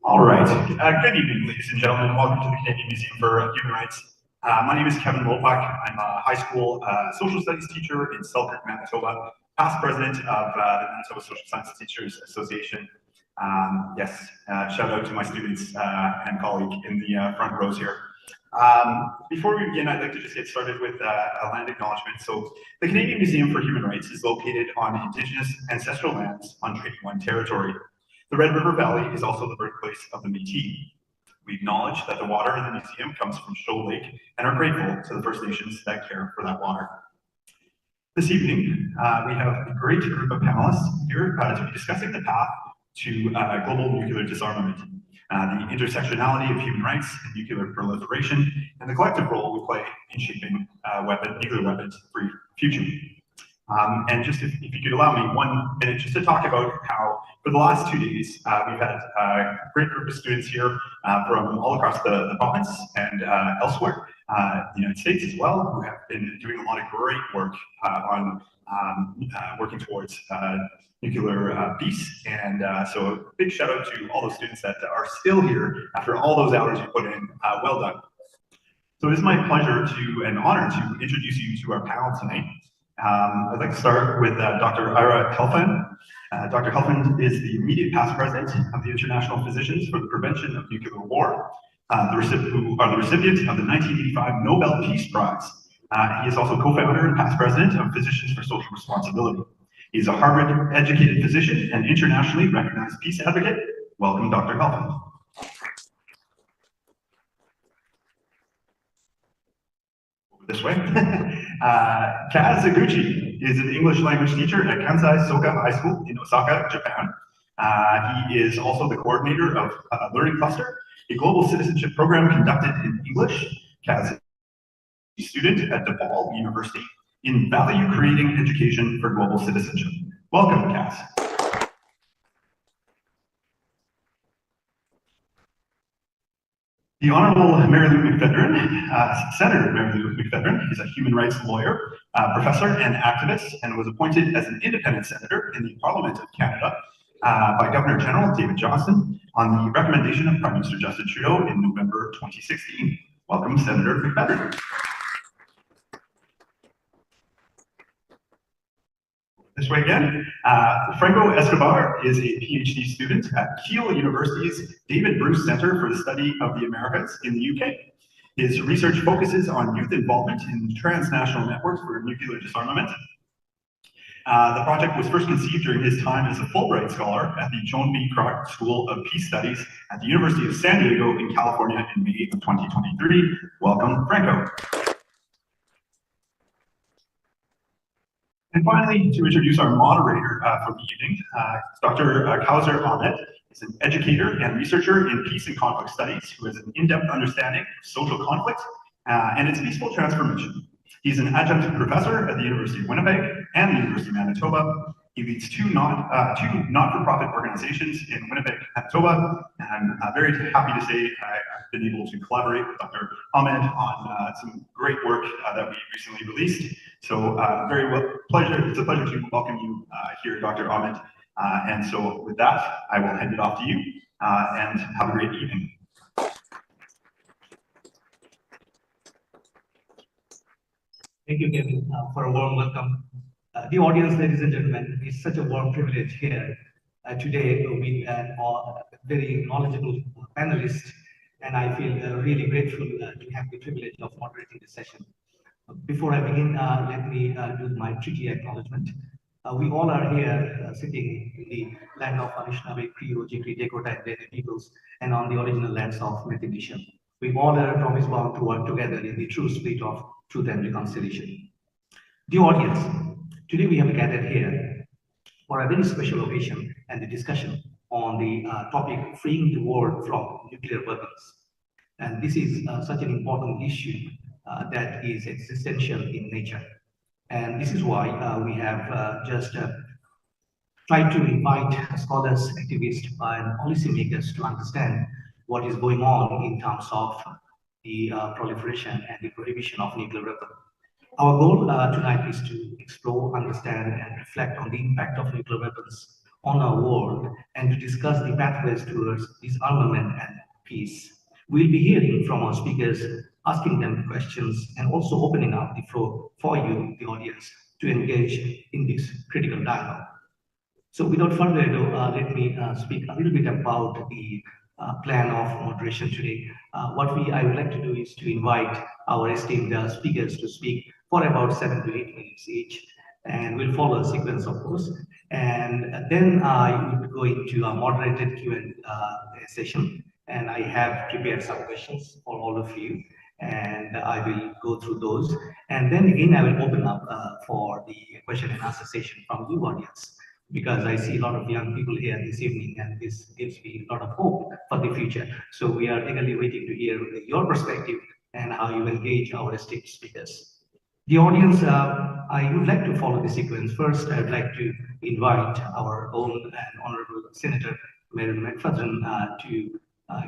All right. Good evening, ladies and gentlemen. Welcome to the Canadian Museum for Human Rights. My name is Kevin Wolpak. I'm a high school social studies teacher in Selkirk, Manitoba, past president of the Manitoba Social Science Teachers Association. Shout out to my students and colleague in the front rows here. Before we begin, I'd like to just get started with a land acknowledgement. So the Canadian Museum for Human Rights is located on Indigenous ancestral lands on Treaty 1 territory. The Red River Valley is also the birthplace of the Métis. We acknowledge that the water in the museum comes from Shoal Lake and are grateful to the First Nations that care for that water. This evening, we have a great group of panelists here to be discussing the path to global nuclear disarmament, the intersectionality of human rights and nuclear proliferation, and the collective role we play in shaping nuclear weapons-free future. And just if you could allow me 1 minute just to talk about how for the last 2 days, we've had a great group of students here from all across the province and elsewhere, the United States as well, who have been doing a lot of great work on working towards nuclear peace. And so a big shout out to all those students that are still here after all those hours you put in. Well done. So it is my pleasure and honor to introduce you to our panel tonight. I'd like to start with Dr. Ira Helfand. Dr. Helfand is the immediate past president of the International Physicians for the Prevention of Nuclear War, the recipient of the 1985 Nobel Peace Prize. He is also co-founder and past president of Physicians for Social Responsibility. He is a Harvard-educated physician and internationally recognized peace advocate. Welcome, Dr. Helfand. This way. Kaz Iguchi is an English language teacher at Kansai Soka High School in Osaka, Japan. He is also the coordinator of Learning Cluster, a global citizenship program conducted in English. Kaz is a student at DePaul University in Value Creating Education for Global Citizenship. Welcome, Kaz. The Honorable Marilou McPhedran, Senator Marilou McPhedran, is a human rights lawyer, professor, and activist, and was appointed as an independent senator in the Parliament of Canada by Governor General David Johnston on the recommendation of Prime Minister Justin Trudeau in November 2016. Welcome, Senator McPhedran. This way again. Franco Escobar is a PhD student at Keele University's David Bruce Center for the Study of the Americas in the UK. His research focuses on youth involvement in transnational networks for nuclear disarmament. The project was first conceived during his time as a Fulbright Scholar at the Joan B. Clark School of Peace Studies at the University of San Diego in California in May of 2023. Welcome, Franco. And finally, to introduce our moderator for the evening, Dr. Kaz Ahmed is an educator and researcher in peace and conflict studies who has an in-depth understanding of social conflict and its peaceful transformation. He's an adjunct professor at the University of Winnipeg and the University of Manitoba. He leads two not-for-profit organizations in Winnipeg, Manitoba, and I'm very happy to say I've been able to collaborate with Dr. Ahmed on some great work that we recently released. So it's a pleasure to welcome you here, Dr. Ahmed. And so with that, I will hand it off to you and have a great evening. Thank you, Kevin, for a warm welcome. The audience, ladies and gentlemen, it's such a warm privilege here today with very knowledgeable panelists, and I feel really grateful to have the privilege of moderating this session. Before I begin, let me do my treaty acknowledgement. We all are here sitting in the land of Anishinaabe, Cree, Ojibwe, Dakota, and Dene peoples, and on the original lands of Métis Nation. We all are promise bound to work together in the true spirit of truth and reconciliation. Dear audience, today we have gathered here for a very special occasion and the discussion on the topic freeing the world from nuclear weapons. And this is such an important issue that is existential in nature. And this is why we have just tried to invite scholars, activists, and policymakers to understand what is going on in terms of the proliferation and the prohibition of nuclear weapons. Our goal tonight is to explore, understand, and reflect on the impact of nuclear weapons on our world and to discuss the pathways towards disarmament and peace. We'll be hearing from our speakers, asking them questions, and also opening up the floor for you, the audience, to engage in this critical dialogue. So without further ado, let me speak a little bit about the plan of moderation today. I would like to do is to invite our esteemed speakers to speak for about 7 to 8 minutes each, and we'll follow a sequence, of course. And then I will be going to a moderated Q&A session, and I have prepared some questions for all of you, and I will go through those. And then again, I will open up for the question and answer session from you, audience, because I see a lot of young people here this evening, and this gives me a lot of hope for the future. So we are eagerly waiting to hear your perspective and how you engage our esteemed speakers. The audience, I would like to follow the sequence. First, I would like to invite our own and Honorable Senator Marilou McPhedran to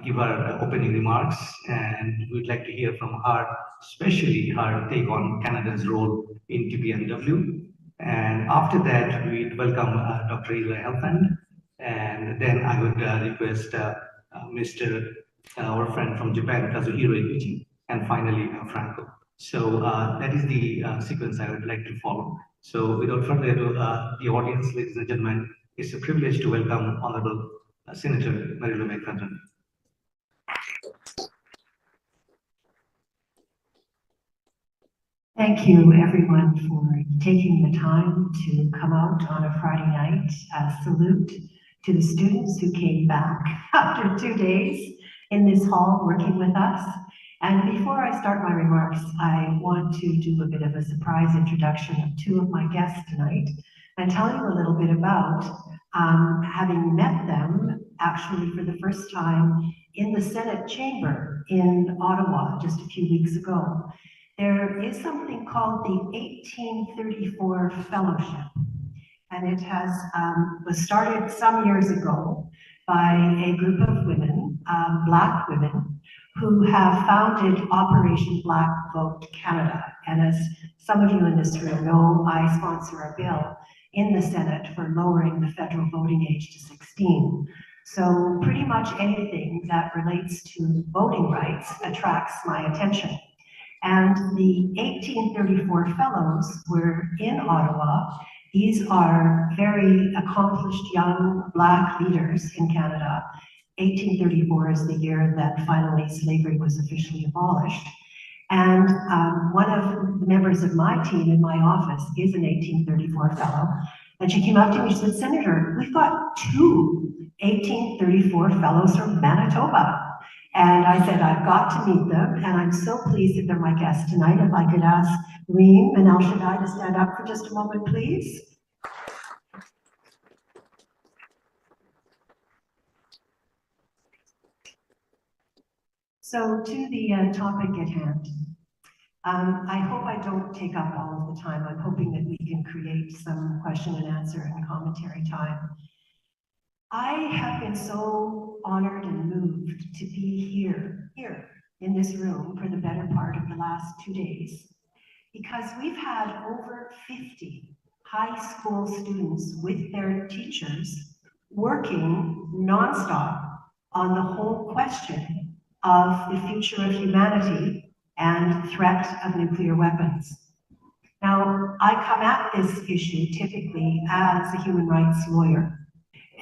give her opening remarks, and we'd like to hear from her, especially her take on Canada's role in TPNW. And after that, we'd welcome Dr. Ira Helfand, and then I would request our friend from Japan, Kaz Iguchi, and finally Franco. So that is the sequence I would like to follow. So without further ado, the audience, ladies and gentlemen, it's a privilege to welcome Honorable Senator Marilou McPhedran. Thank you, everyone, for taking the time to come out on a Friday night. Salute to the students who came back after 2 days in this hall working with us. And before I start my remarks, I want to do a bit of a surprise introduction of 2 of my guests tonight and tell you a little bit about having met them actually for the first time in the Senate chamber in Ottawa just a few weeks ago. There is something called the 1834 Fellowship, and it was started some years ago by a group of women, Black women, who have founded Operation Black Vote Canada. And as some of you in this room know, I sponsor a bill in the Senate for lowering the federal voting age to 16. So pretty much anything that relates to voting rights attracts my attention. And the 1834 fellows were in Ottawa. These are very accomplished young Black leaders in Canada. 1834 is the year that finally slavery was officially abolished. And one of the members of my team in my office is an 1834 fellow. And she came up to me, she said, "Senator, we've got 2 1834 fellows from Manitoba." And I said, I've got to meet them, and I'm so pleased that they're my guests tonight. If I could ask Reem and El Shaddai to stand up for just a moment, please. So to the topic at hand. I hope I don't take up all of the time. I'm hoping that we can create some question and answer and commentary time. I have been so honored and moved to be here in this room for the better part of the last 2 days, because we've had over 50 high school students with their teachers working nonstop on the whole question of the future of humanity and threat of nuclear weapons. Now, I come at this issue typically as a human rights lawyer.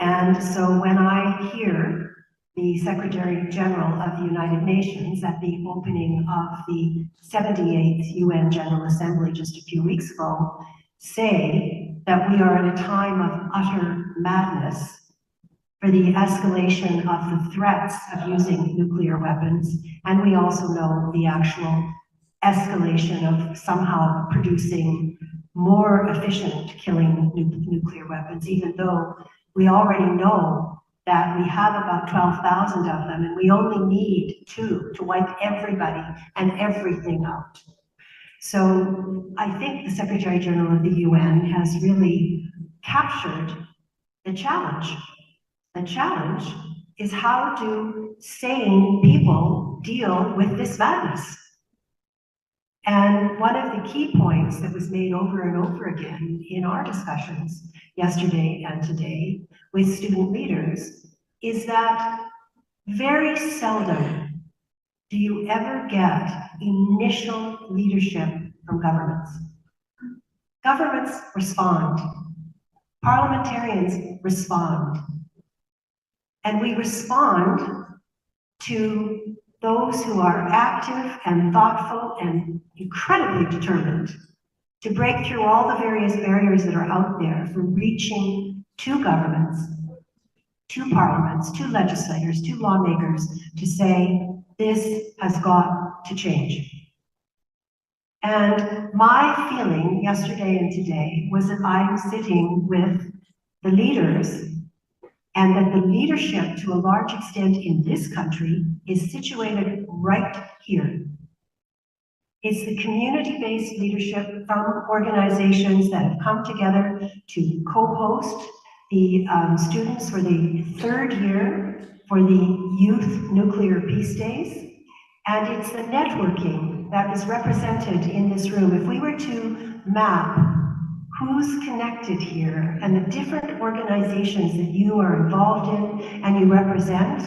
And so when I hear the Secretary General of the United Nations at the opening of the 78th UN General Assembly just a few weeks ago say that we are at a time of utter madness for the escalation of the threats of using nuclear weapons, and we also know the actual escalation of somehow producing more efficient killing nuclear weapons, even though we already know that we have about 12,000 of them, and we only need 2 to wipe everybody and everything out. So I think the Secretary General of the UN has really captured the challenge. The challenge is how do sane people deal with this madness? And one of the key points that was made over and over again in our discussions yesterday and today with student leaders is that very seldom do you ever get initial leadership from governments. Governments respond. Parliamentarians respond. And we respond to those who are active and thoughtful and incredibly determined to break through all the various barriers that are out there for reaching to governments, to parliaments, to legislators, to lawmakers to say, this has got to change. And my feeling yesterday and today was that I'm sitting with the leaders, and that the leadership to a large extent in this country is situated right here. It's the community-based leadership from organizations that have come together to co-host the students for the third year for the Youth Nuclear Peace Days. And it's the networking that is represented in this room. If we were to map who's connected here and the different organizations that you are involved in and you represent,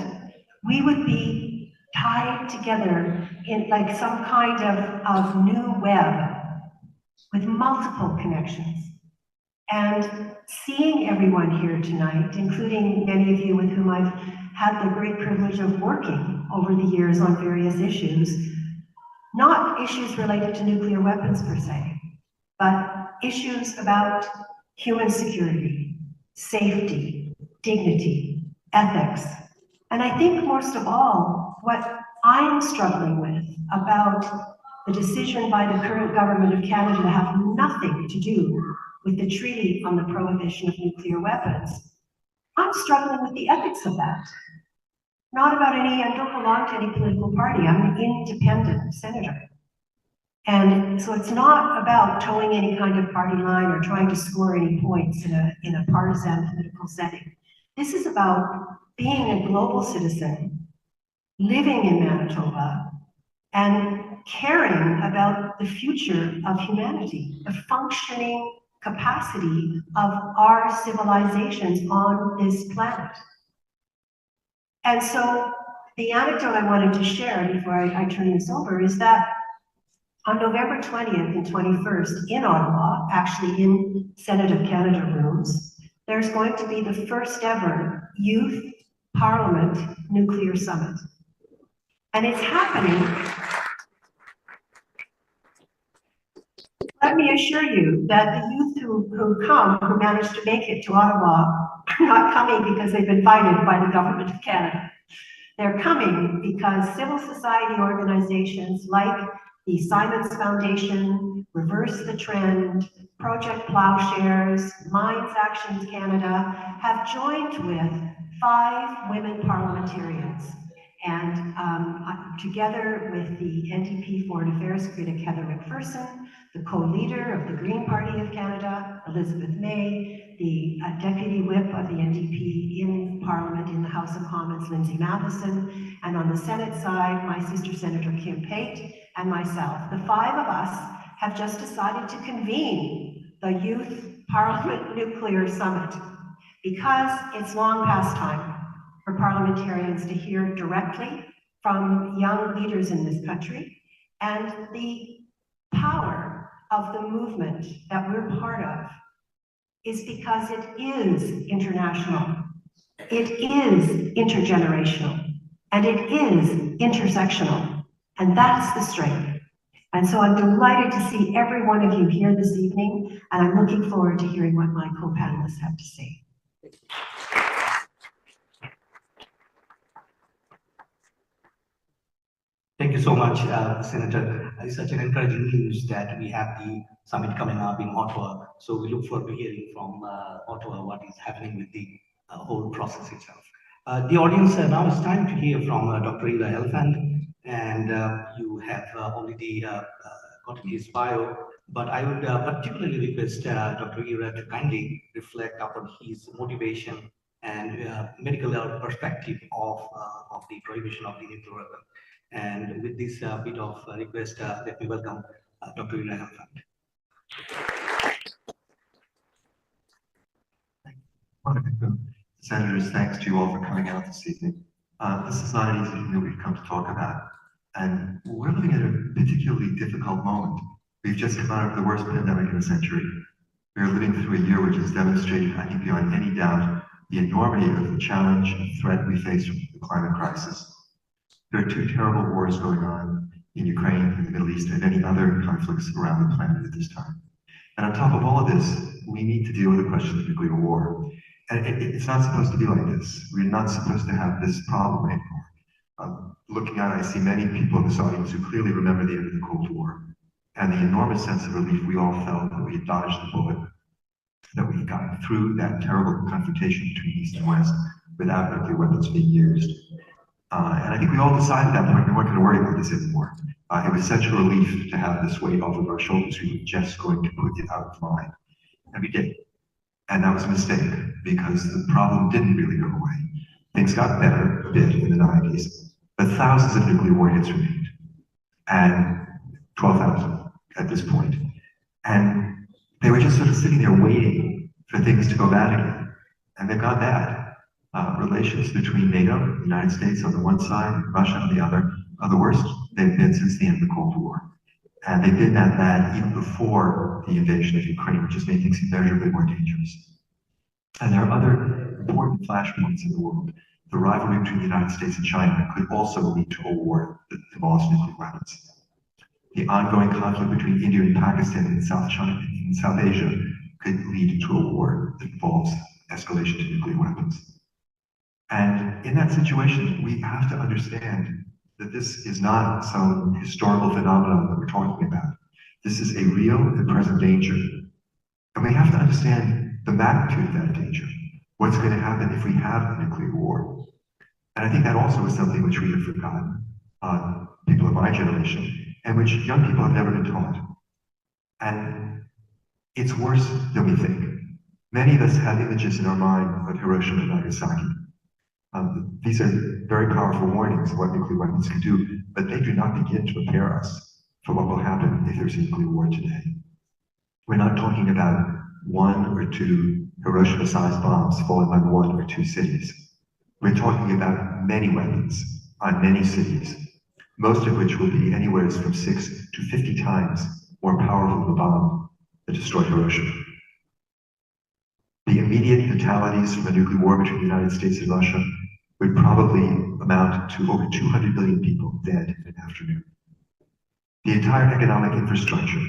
we would be tied together in like some kind of new web with multiple connections. And seeing everyone here tonight, including many of you with whom I've had the great privilege of working over the years on various issues, not issues related to nuclear weapons per se, but issues about human security, safety, dignity, ethics. And I think most of all, what I'm struggling with about the decision by the current government of Canada to have nothing to do with the Treaty on the Prohibition of Nuclear Weapons, I'm struggling with the ethics of that. Not about any, I don't belong to any political party, I'm an independent senator. And so it's not about towing any kind of party line or trying to score any points in a partisan political setting. This is about being a global citizen, living in Manitoba, and caring about the future of humanity, the functioning capacity of our civilizations on this planet. And so the anecdote I wanted to share before I turn this over is that on November 20th and 21st in Ottawa, actually in Senate of Canada rooms, there's going to be the first ever Youth Parliament Nuclear Summit. And it's happening. Let me assure you that the youth who managed to make it to Ottawa are not coming because they've been invited by the Government of Canada. They're coming because civil society organizations like the Simons Foundation, Reverse the Trend, Project Plowshares, Minds Actions Canada have joined with 5 women parliamentarians. And together with the NDP Foreign Affairs critic Heather McPherson, the co-leader of the Green Party of Canada, Elizabeth May, the Deputy Whip of the NDP in Parliament in the House of Commons, Lindsay Matheson, and on the Senate side, my sister Senator Kim Pate and myself. The 5 of us have just decided to convene the Youth Parliament Nuclear Summit because it's long past time for parliamentarians to hear directly from young leaders in this country, and the power of the movement that we're part of is because it is international, it is intergenerational, and it is intersectional, and that's the strength. And so I'm delighted to see every one of you here this evening, and I'm looking forward to hearing what my co-panelists have to say. Thank you so much, Senator. It's such an encouraging news that we have the summit coming up in Ottawa. So we look forward to hearing from Ottawa what is happening with the whole process itself. The audience, now it's time to hear from Dr. Ira Helfand, and you have already gotten his bio, but I would particularly request Dr. Ira to kindly reflect upon his motivation and medical perspective of the prohibition of the nuclear weapon. And with this bit of request, let me welcome Dr. Ira Helfand. Senators, thanks to you all for coming out this evening. This is not an easy thing that we've come to talk about. And we're living at a particularly difficult moment. We've just come out of the worst pandemic in a century. We are living through a year which has demonstrated, I think beyond any doubt, the enormity of the challenge and threat we face from the climate crisis. There are two terrible wars going on in Ukraine, in the Middle East, and many other conflicts around the planet at this time. And on top of all of this, we need to deal with the question of nuclear war. And it's not supposed to be like this. We're not supposed to have this problem anymore. Looking out, I see many people in this audience who clearly remember the end of the Cold War and the enormous sense of relief we all felt that we had dodged the bullet, that we had gotten through that terrible confrontation between East and West without nuclear weapons being used. And I think we all decided at that point we weren't going to worry about this anymore. It was such a relief to have this weight off of our shoulders. We were just going to put it out of mind. And we did. And that was a mistake because the problem didn't really go away. Things got better a bit in the 90s, but thousands of nuclear warheads remained. And 12,000 at this point. And they were just sort of sitting there waiting for things to go bad again. And they've gone bad. Relations between NATO, the United States on the one side, and Russia on the other, are the worst they've been since the end of the Cold War. And they've been that bad even before the invasion of Ukraine, which just made things immeasurably more dangerous. And there are other important flashpoints in the world. The rivalry between the United States and China could also lead to a war that involves nuclear weapons. The ongoing conflict between India and Pakistan and South Asia could lead to a war that involves escalation to nuclear weapons. And in that situation, we have to understand that this is not some historical phenomenon that we're talking about. This is a real and present danger. And we have to understand the magnitude of that danger. What's going to happen if we have a nuclear war? And I think that also is something which we have forgotten, people of my generation, and which young people have never been taught. And it's worse than we think. Many of us have images in our mind of Hiroshima and Nagasaki. These are very powerful warnings of what nuclear weapons can do, but they do not begin to prepare us for what will happen if there's a nuclear war today. We're not talking about one or two Hiroshima-sized bombs falling on one or two cities. We're talking about many weapons on many cities, most of which will be anywhere from 6 to 50 times more powerful than the bomb that destroyed Hiroshima. The immediate fatalities from a nuclear war between the United States and Russia would probably amount to over 200 million people dead in an afternoon. The entire economic infrastructure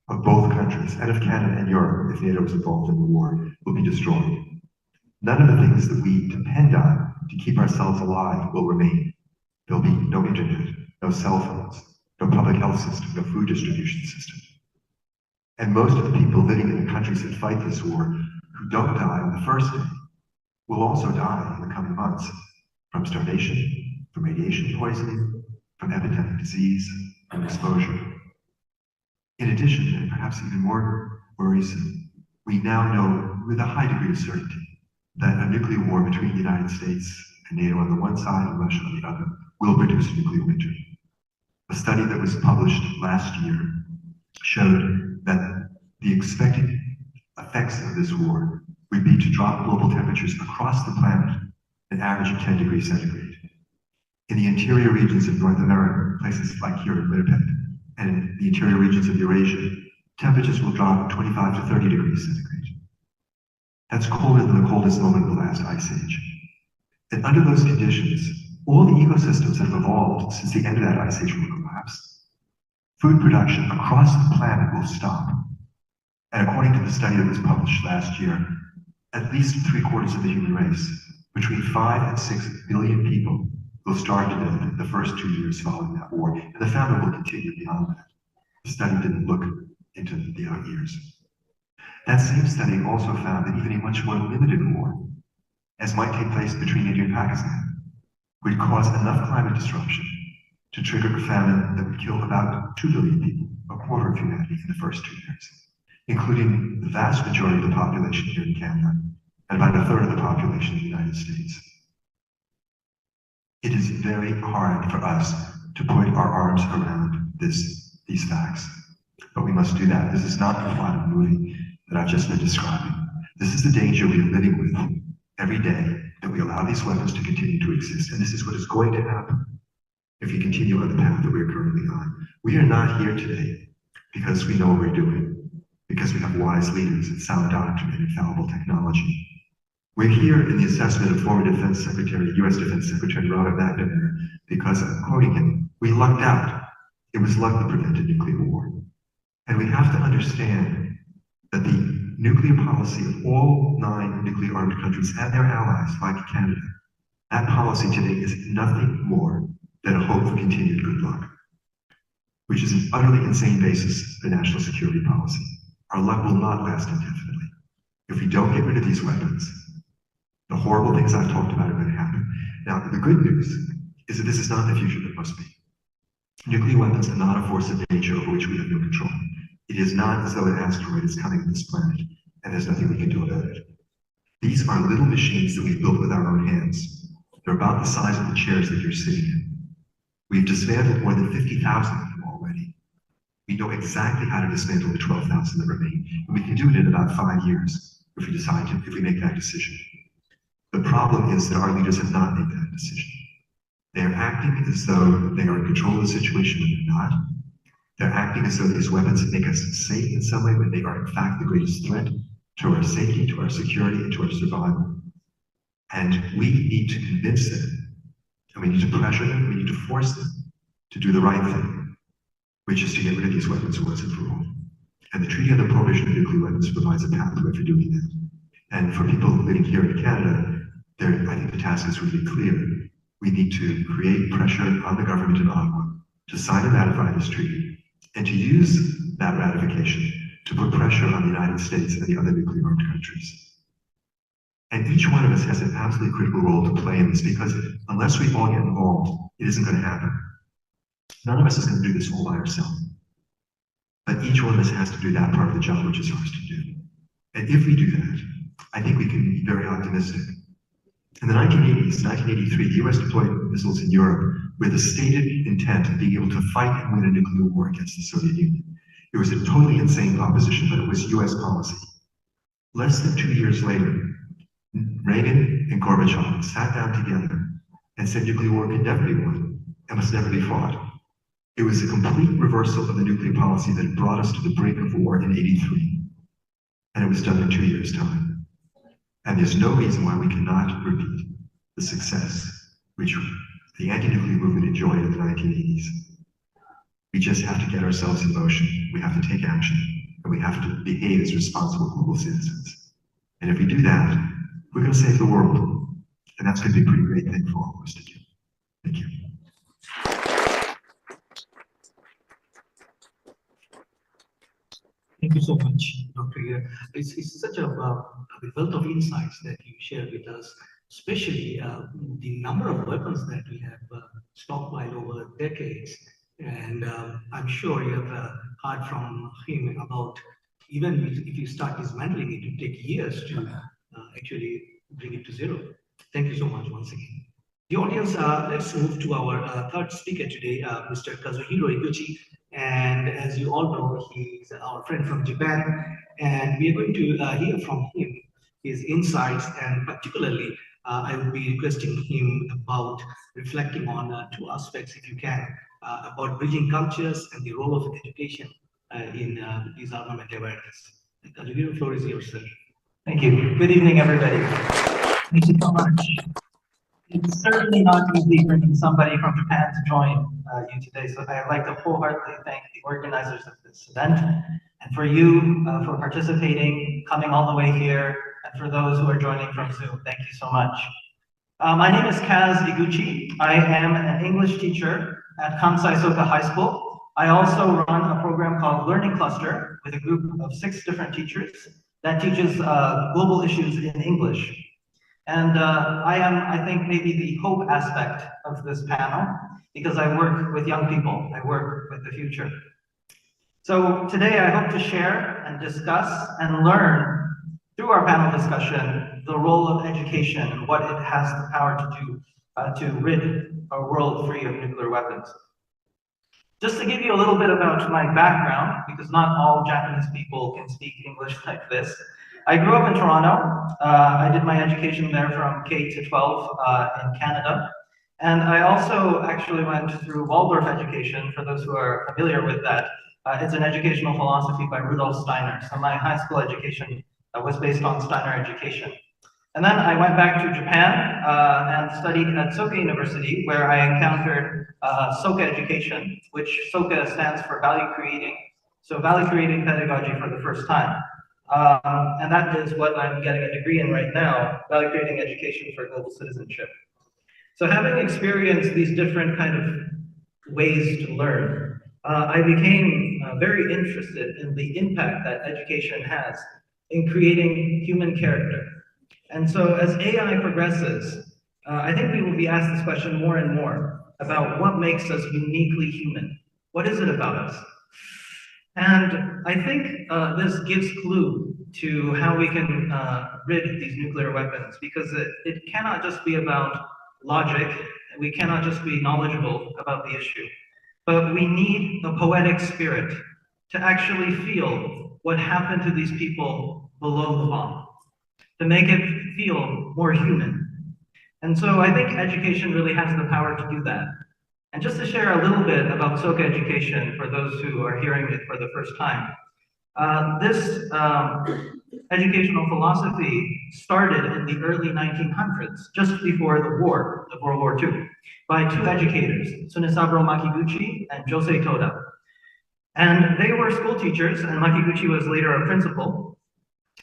of both countries, and of Canada and Europe, if NATO was involved in the war, will be destroyed. None of the things that we depend on to keep ourselves alive will remain. There'll be no internet, no cell phones, no public health system, no food distribution system. And most of the people living in the countries that fight this war who don't die on the first day will also die in the coming months from starvation, from radiation poisoning, from epidemic disease, from exposure. In addition, and perhaps even more worrisome, we now know with a high degree of certainty that a nuclear war between the United States and NATO on the one side and Russia on the other will produce a nuclear winter. A study that was published last year showed that the expected effects of this war would be to drop global temperatures across the planet an average of 10 degrees centigrade. In the interior regions of North America, places like here in Winnipeg, and in the interior regions of Eurasia, temperatures will drop 25 to 30 degrees centigrade. That's colder than the coldest moment of the last ice age. And under those conditions, all the ecosystems that have evolved since the end of that ice age will collapse. Food production across the planet will stop. And according to the study that was published last year, at least 3/4 of the human race, between 5 and 6 billion people, will starve to death in the first 2 years following that war, and the famine will continue beyond that. The study didn't look into the out years. That same study also found that even a much more limited war, as might take place between India and Pakistan, would cause enough climate disruption to trigger a famine that would kill about 2 billion people, a quarter of humanity, in the first 2 years, including the vast majority of the population here in Canada, and about 1/3 of the population in the United States. It is very hard for us to put our arms around these facts. But we must do that. This is not the plot of the movie that I've just been describing. This is the danger we are living with every day, that we allow these weapons to continue to exist. And this is what is going to happen if we continue on the path that we are currently on. We are not here today because we know what we're doing, because we have wise leaders and sound doctrine and infallible technology. We're here in the assessment of former Defense Secretary, U.S. Defense Secretary Robert McPhedran, because, I'm quoting him, we lucked out. It was luck that prevented nuclear war. And we have to understand that the nuclear policy of all 9 nuclear-armed countries and their allies, like Canada, that policy today is nothing more than a hope for continued good luck, which is an utterly insane basis for national security policy. Our luck will not last indefinitely. If we don't get rid of these weapons, the horrible things I've talked about are going to happen. Now, the good news is that this is not the future that must be. Nuclear weapons are not a force of nature over which we have no control. It is not as though an asteroid is coming to this planet and there's nothing we can do about it. These are little machines that we've built with our own hands. They're about the size of the chairs that you're sitting in. We've dismantled more than 50,000 of them already. We know exactly how to dismantle the 12,000 that remain, and we can do it in about 5 years if we make that decision. The problem is that our leaders have not made that decision. They are acting as though they are in control of the situation when they're not. They're acting as though these weapons make us safe in some way when they are in fact the greatest threat to our safety, to our security, and to our survival. And we need to convince them, and we need to pressure them, we need to force them to do the right thing, which is to get rid of these weapons once and for all. And the Treaty on the Prohibition of Nuclear Weapons provides a pathway for doing that. And for people living here in Canada, I think the task is really clear. We need to create pressure on the government in Ottawa to sign and ratify this treaty, and to use that ratification to put pressure on the United States and the other nuclear-armed countries. And each one of us has an absolutely critical role to play in this, because unless we all get involved, it isn't going to happen. None of us is going to do this all by ourselves. But each one of us has to do that part of the job which is ours to do. And if we do that, I think we can be very optimistic. In the 1980s, 1983, the US deployed missiles in Europe with the stated intent of being able to fight and win a nuclear war against the Soviet Union. It was a totally insane proposition, but it was US policy. Less than 2 years later, Reagan and Gorbachev sat down together and said nuclear war can never be won and must never be fought. It was a complete reversal of the nuclear policy that had brought us to the brink of war in '83. And it was done in 2 years' time. And there's no reason why we cannot repeat the success which the anti-nuclear movement enjoyed in the 1980s. We just have to get ourselves in motion. We have to take action, and we have to behave as responsible global citizens. And if we do that, we're going to save the world. And that's going to be a pretty great thing for all of us to do. Thank you. Thank you so much, Dr. Ira. It's such a wealth of insights that you shared with us, especially the number of weapons that we have stockpiled over decades. And I'm sure you have heard from him about, even if you start dismantling it, it will take years to actually bring it to zero. Thank you so much once again. The audience, let's move to our third speaker today, Mr. Kazuhiro Iguchi. And as you all know, he's our friend from Japan, and we are going to hear from him his insights, and particularly I will be requesting him about reflecting on two aspects, if you can, about bridging cultures and the role of education in disarmament awareness. Kazuhiro, the floor is yours, sir. Thank you. Good evening, everybody. Thank you so much. It's certainly not easy bringing somebody from Japan to join you today, so I'd like to wholeheartedly thank the organizers of this event, and for you for participating, coming all the way here, and for those who are joining from Zoom, thank you so much. My name is Kaz Iguchi. I am an English teacher at Kansai Soka High School. I also run a program called Learning Cluster with a group of 6 different teachers that teaches global issues in English. And I am, I think, maybe the hope aspect of this panel, because I work with young people. I work with the future. So today I hope to share and discuss and learn through our panel discussion the role of education and what it has the power to do to rid our world free of nuclear weapons. Just to give you a little bit about my background, because not all Japanese people can speak English like this. I grew up in Toronto. I did my education there from K to 12 in Canada. And I also actually went through Waldorf education, for those who are familiar with that. It's an educational philosophy by Rudolf Steiner. So my high school education was based on Steiner education. And then I went back to Japan and studied at Soka University, where I encountered Soka education, which Soka stands for value creating. So value creating pedagogy for the first time. And that is what I'm getting a degree in right now, value creating education for global citizenship. So having experienced these different kind of ways to learn, I became very interested in the impact that education has in creating human character. And so as AI progresses, I think we will be asked this question more and more about what makes us uniquely human. What is it about us? And I think this gives clue to how we can rid these nuclear weapons, because it cannot just be about logic. We cannot just be knowledgeable about the issue, but we need a poetic spirit to actually feel what happened to these people below the bomb, to make it feel more human. And so I think education really has the power to do that. And just to share a little bit about Soka education for those who are hearing it for the first time, this educational philosophy started in the early 1900s, just before the war of World War II, by two educators, Tsunesaburo Makiguchi and Josei Toda. And they were school teachers, and Makiguchi was later a principal,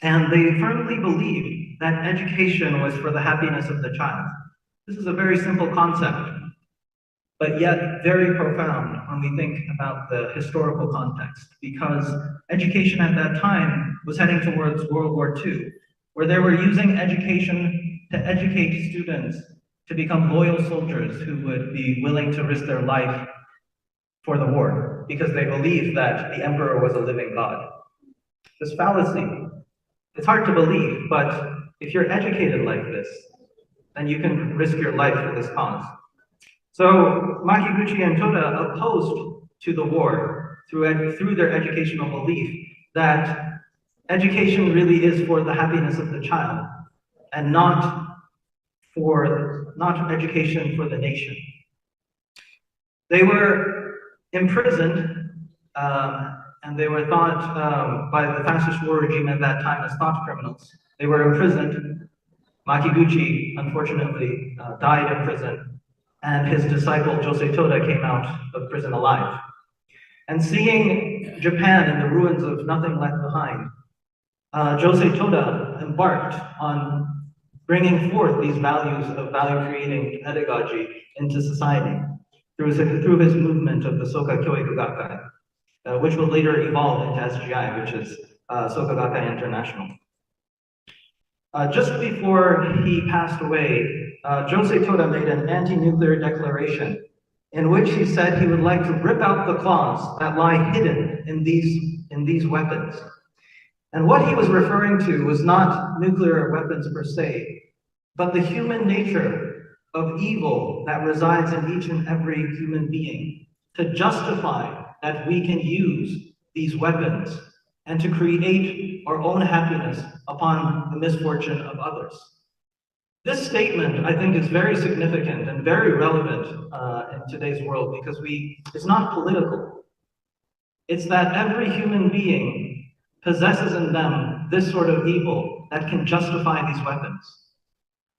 and they firmly believed that education was for the happiness of the child. This is a very simple concept, but yet very profound when we think about the historical context, because education at that time was heading towards World War II, where they were using education to educate students to become loyal soldiers who would be willing to risk their life for the war, because they believed that the emperor was a living god. This fallacy, it's hard to believe, but if you're educated like this, then you can risk your life for this cause. So Makiguchi and Toda opposed to the war through their educational belief that education really is for the happiness of the child and not education for the nation. They were imprisoned and they were thought by the fascist war regime at that time as thought criminals. They were imprisoned. Makiguchi, unfortunately, died in prison, and his disciple Josei Toda came out of prison alive. And seeing Japan in the ruins of nothing left behind, Josei Toda embarked on bringing forth these values of value-creating pedagogy into society through his movement of the Soka Kyoiku Gakkai, which will later evolve into SGI, which is Soka Gakkai International. Just before he passed away, Josei Toda made an anti-nuclear declaration in which he said he would like to rip out the claws that lie hidden in these weapons. And what he was referring to was not nuclear weapons per se, but the human nature of evil that resides in each and every human being, to justify that we can use these weapons and to create our own happiness upon the misfortune of others. This statement, I think, is very significant and very relevant in today's world, because it's not political. It's that every human being possesses in them this sort of evil that can justify these weapons.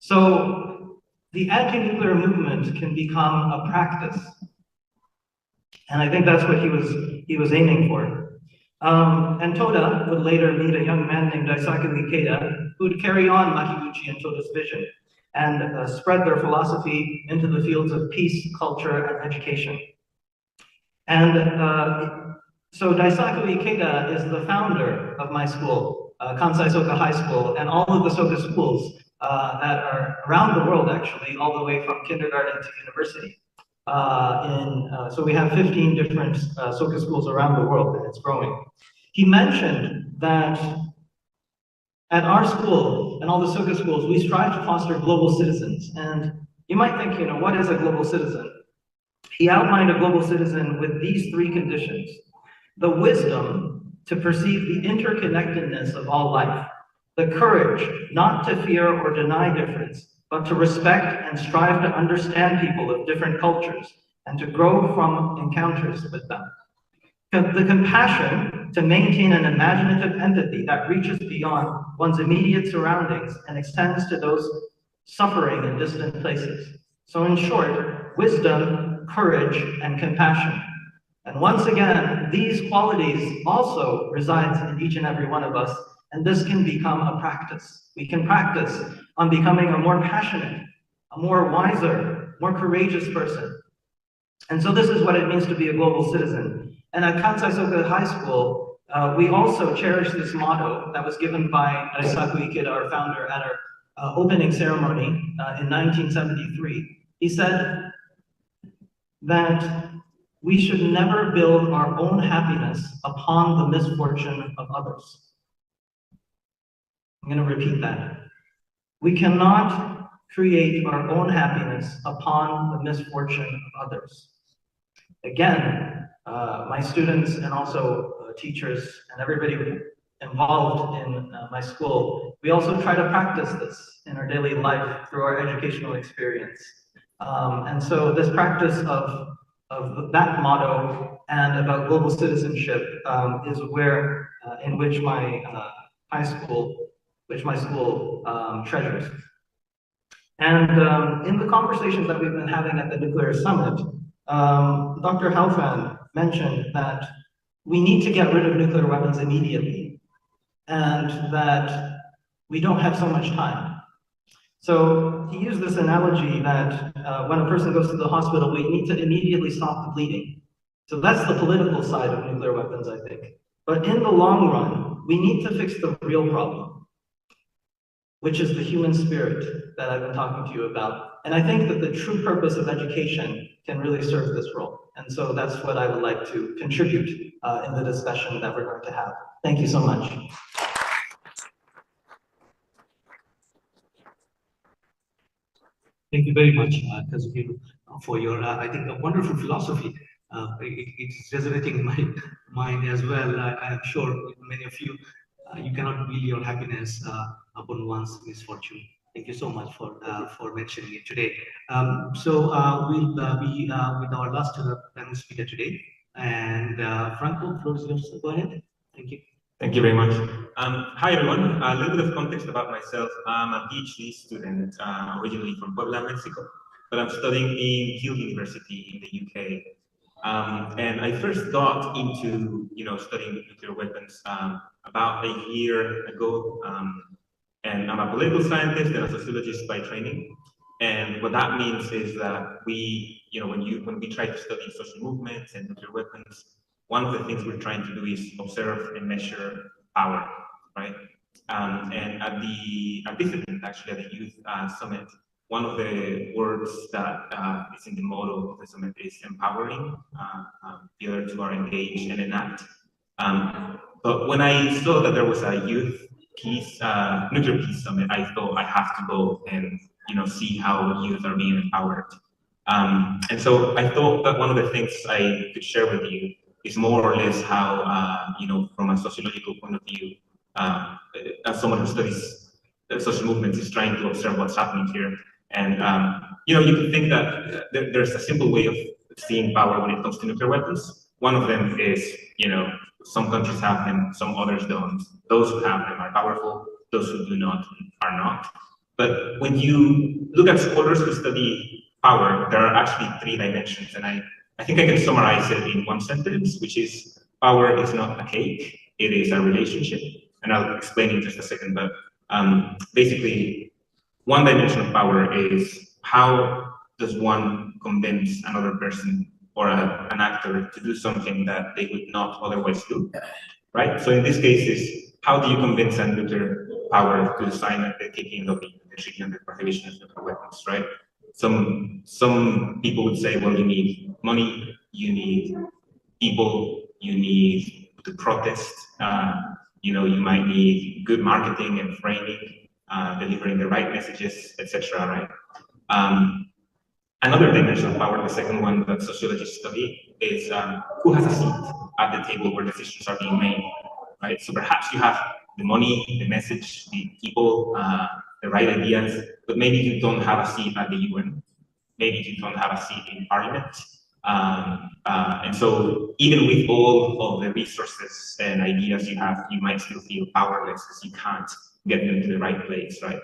So the anti-nuclear movement can become a practice. And I think that's what he was aiming for. And Toda would later meet a young man named Daisaku Ikeda, who would carry on Makiguchi and Toda's vision and spread their philosophy into the fields of peace, culture, and education. And so Daisaku Ikeda is the founder of my school, Kansai Soka High School, and all of the Soka schools that are around the world, actually, all the way from kindergarten to university. So we have 15 different Soka schools around the world, and it's growing. He mentioned that at our school and all the Soka schools, we strive to foster global citizens. And you might think, what is a global citizen? He outlined a global citizen with these three conditions: the wisdom to perceive the interconnectedness of all life, the courage not to fear or deny difference, but to respect and strive to understand people of different cultures and to grow from encounters with them. The compassion to maintain an imaginative empathy that reaches beyond one's immediate surroundings and extends to those suffering in distant places. So in short, wisdom, courage, and compassion. And once again, these qualities also reside in each and every one of us, and this can become a practice. We can practice on becoming a more passionate, a more wiser, more courageous person. And so this is what it means to be a global citizen. And at Kaz Iguchi High School, we also cherish this motto that was given by Daisaku Ikeda, our founder, at our opening ceremony in 1973. He said that we should never build our own happiness upon the misfortune of others. I'm going to repeat that. We cannot create our own happiness upon the misfortune of others. Again, my students and also teachers and everybody involved in my school, we also try to practice this in our daily life through our educational experience. And so this practice of that motto and about global citizenship is where, in which my school treasures. And in the conversations that we've been having at the Nuclear Summit, Dr. Helfand mentioned that we need to get rid of nuclear weapons immediately, and that we don't have so much time. So he used this analogy that when a person goes to the hospital, we need to immediately stop the bleeding. So that's the political side of nuclear weapons, I think. But in the long run, we need to fix the real problem, which is the human spirit that I've been talking to you about. And I think that the true purpose of education can really serve this role. And so that's what I would like to contribute in the discussion that we're going to have. Thank you so much. Thank you very much, Kaz Iguchi, for your, I think, a wonderful philosophy. It's resonating in my mind as well. I'm sure many of you, you cannot build your happiness upon one's misfortune. Thank you so much for mentioning it today. So we'll be with our last panel speaker today. And Franco, the floor is yours. Go ahead. Thank you. Thank you very much. Hi, everyone. A little bit of context about myself. I'm a PhD student, originally from Puebla, Mexico, but I'm studying in Yale University in the UK. And I first got into, studying nuclear weapons about a year ago. And I'm a political scientist and a sociologist by training. And what that means is that we, when we try to study social movements and nuclear weapons, one of the things we're trying to do is observe and measure power, right? And at this event, actually at the Youth Summit, one of the words that is in the motto of the summit is empowering. The other two are engage and enact. But when I saw that there was a youth peace, nuclear peace summit, I thought I have to go and see how youth are being empowered. And so I thought that one of the things I could share with you is more or less how, from a sociological point of view, as someone who studies social movements is trying to observe what's happening here. And, you can think that there's a simple way of seeing power when it comes to nuclear weapons. One of them is, some countries have them, some others don't. Those who have them are powerful, those who do not are not. But when you look at scholars who study power, there are actually three dimensions, and I think I can summarize it in one sentence, which is power is not a cake, it is a relationship. And I'll explain in just a second, but basically, one dimension of power is how does one convince another person or an actor to do something that they would not otherwise do, right? So in this case, is how do you convince a nuclear power to sign the taking of the treaty on the prohibition of nuclear weapons, right? Some people would say, well, you need money, you need people, you need to protest, you might need good marketing and framing, delivering the right messages, etc. Right? Another dimension of power, the second one that sociologists study, is who has a seat at the table where decisions are being made, right? So perhaps you have the money, the message, the people, the right ideas, but maybe you don't have a seat at the UN. Maybe you don't have a seat in parliament. And so even with all of the resources and ideas you have, you might still feel powerless because you can't get them to the right place, right?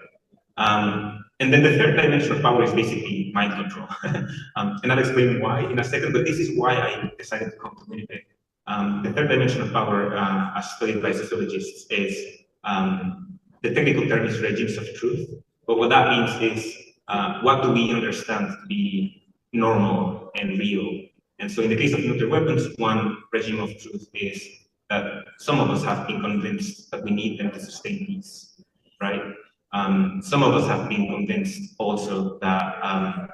And then the third dimension of power is basically mind control. And I'll explain why in a second, but this is why I decided to come to Winnipeg. The third dimension of power, as studied by sociologists, is the technical term is regimes of truth. But what that means is what do we understand to be normal and real? And so in the case of nuclear weapons, one regime of truth is that some of us have been convinced that we need them to sustain peace, right? Some of us have been convinced also that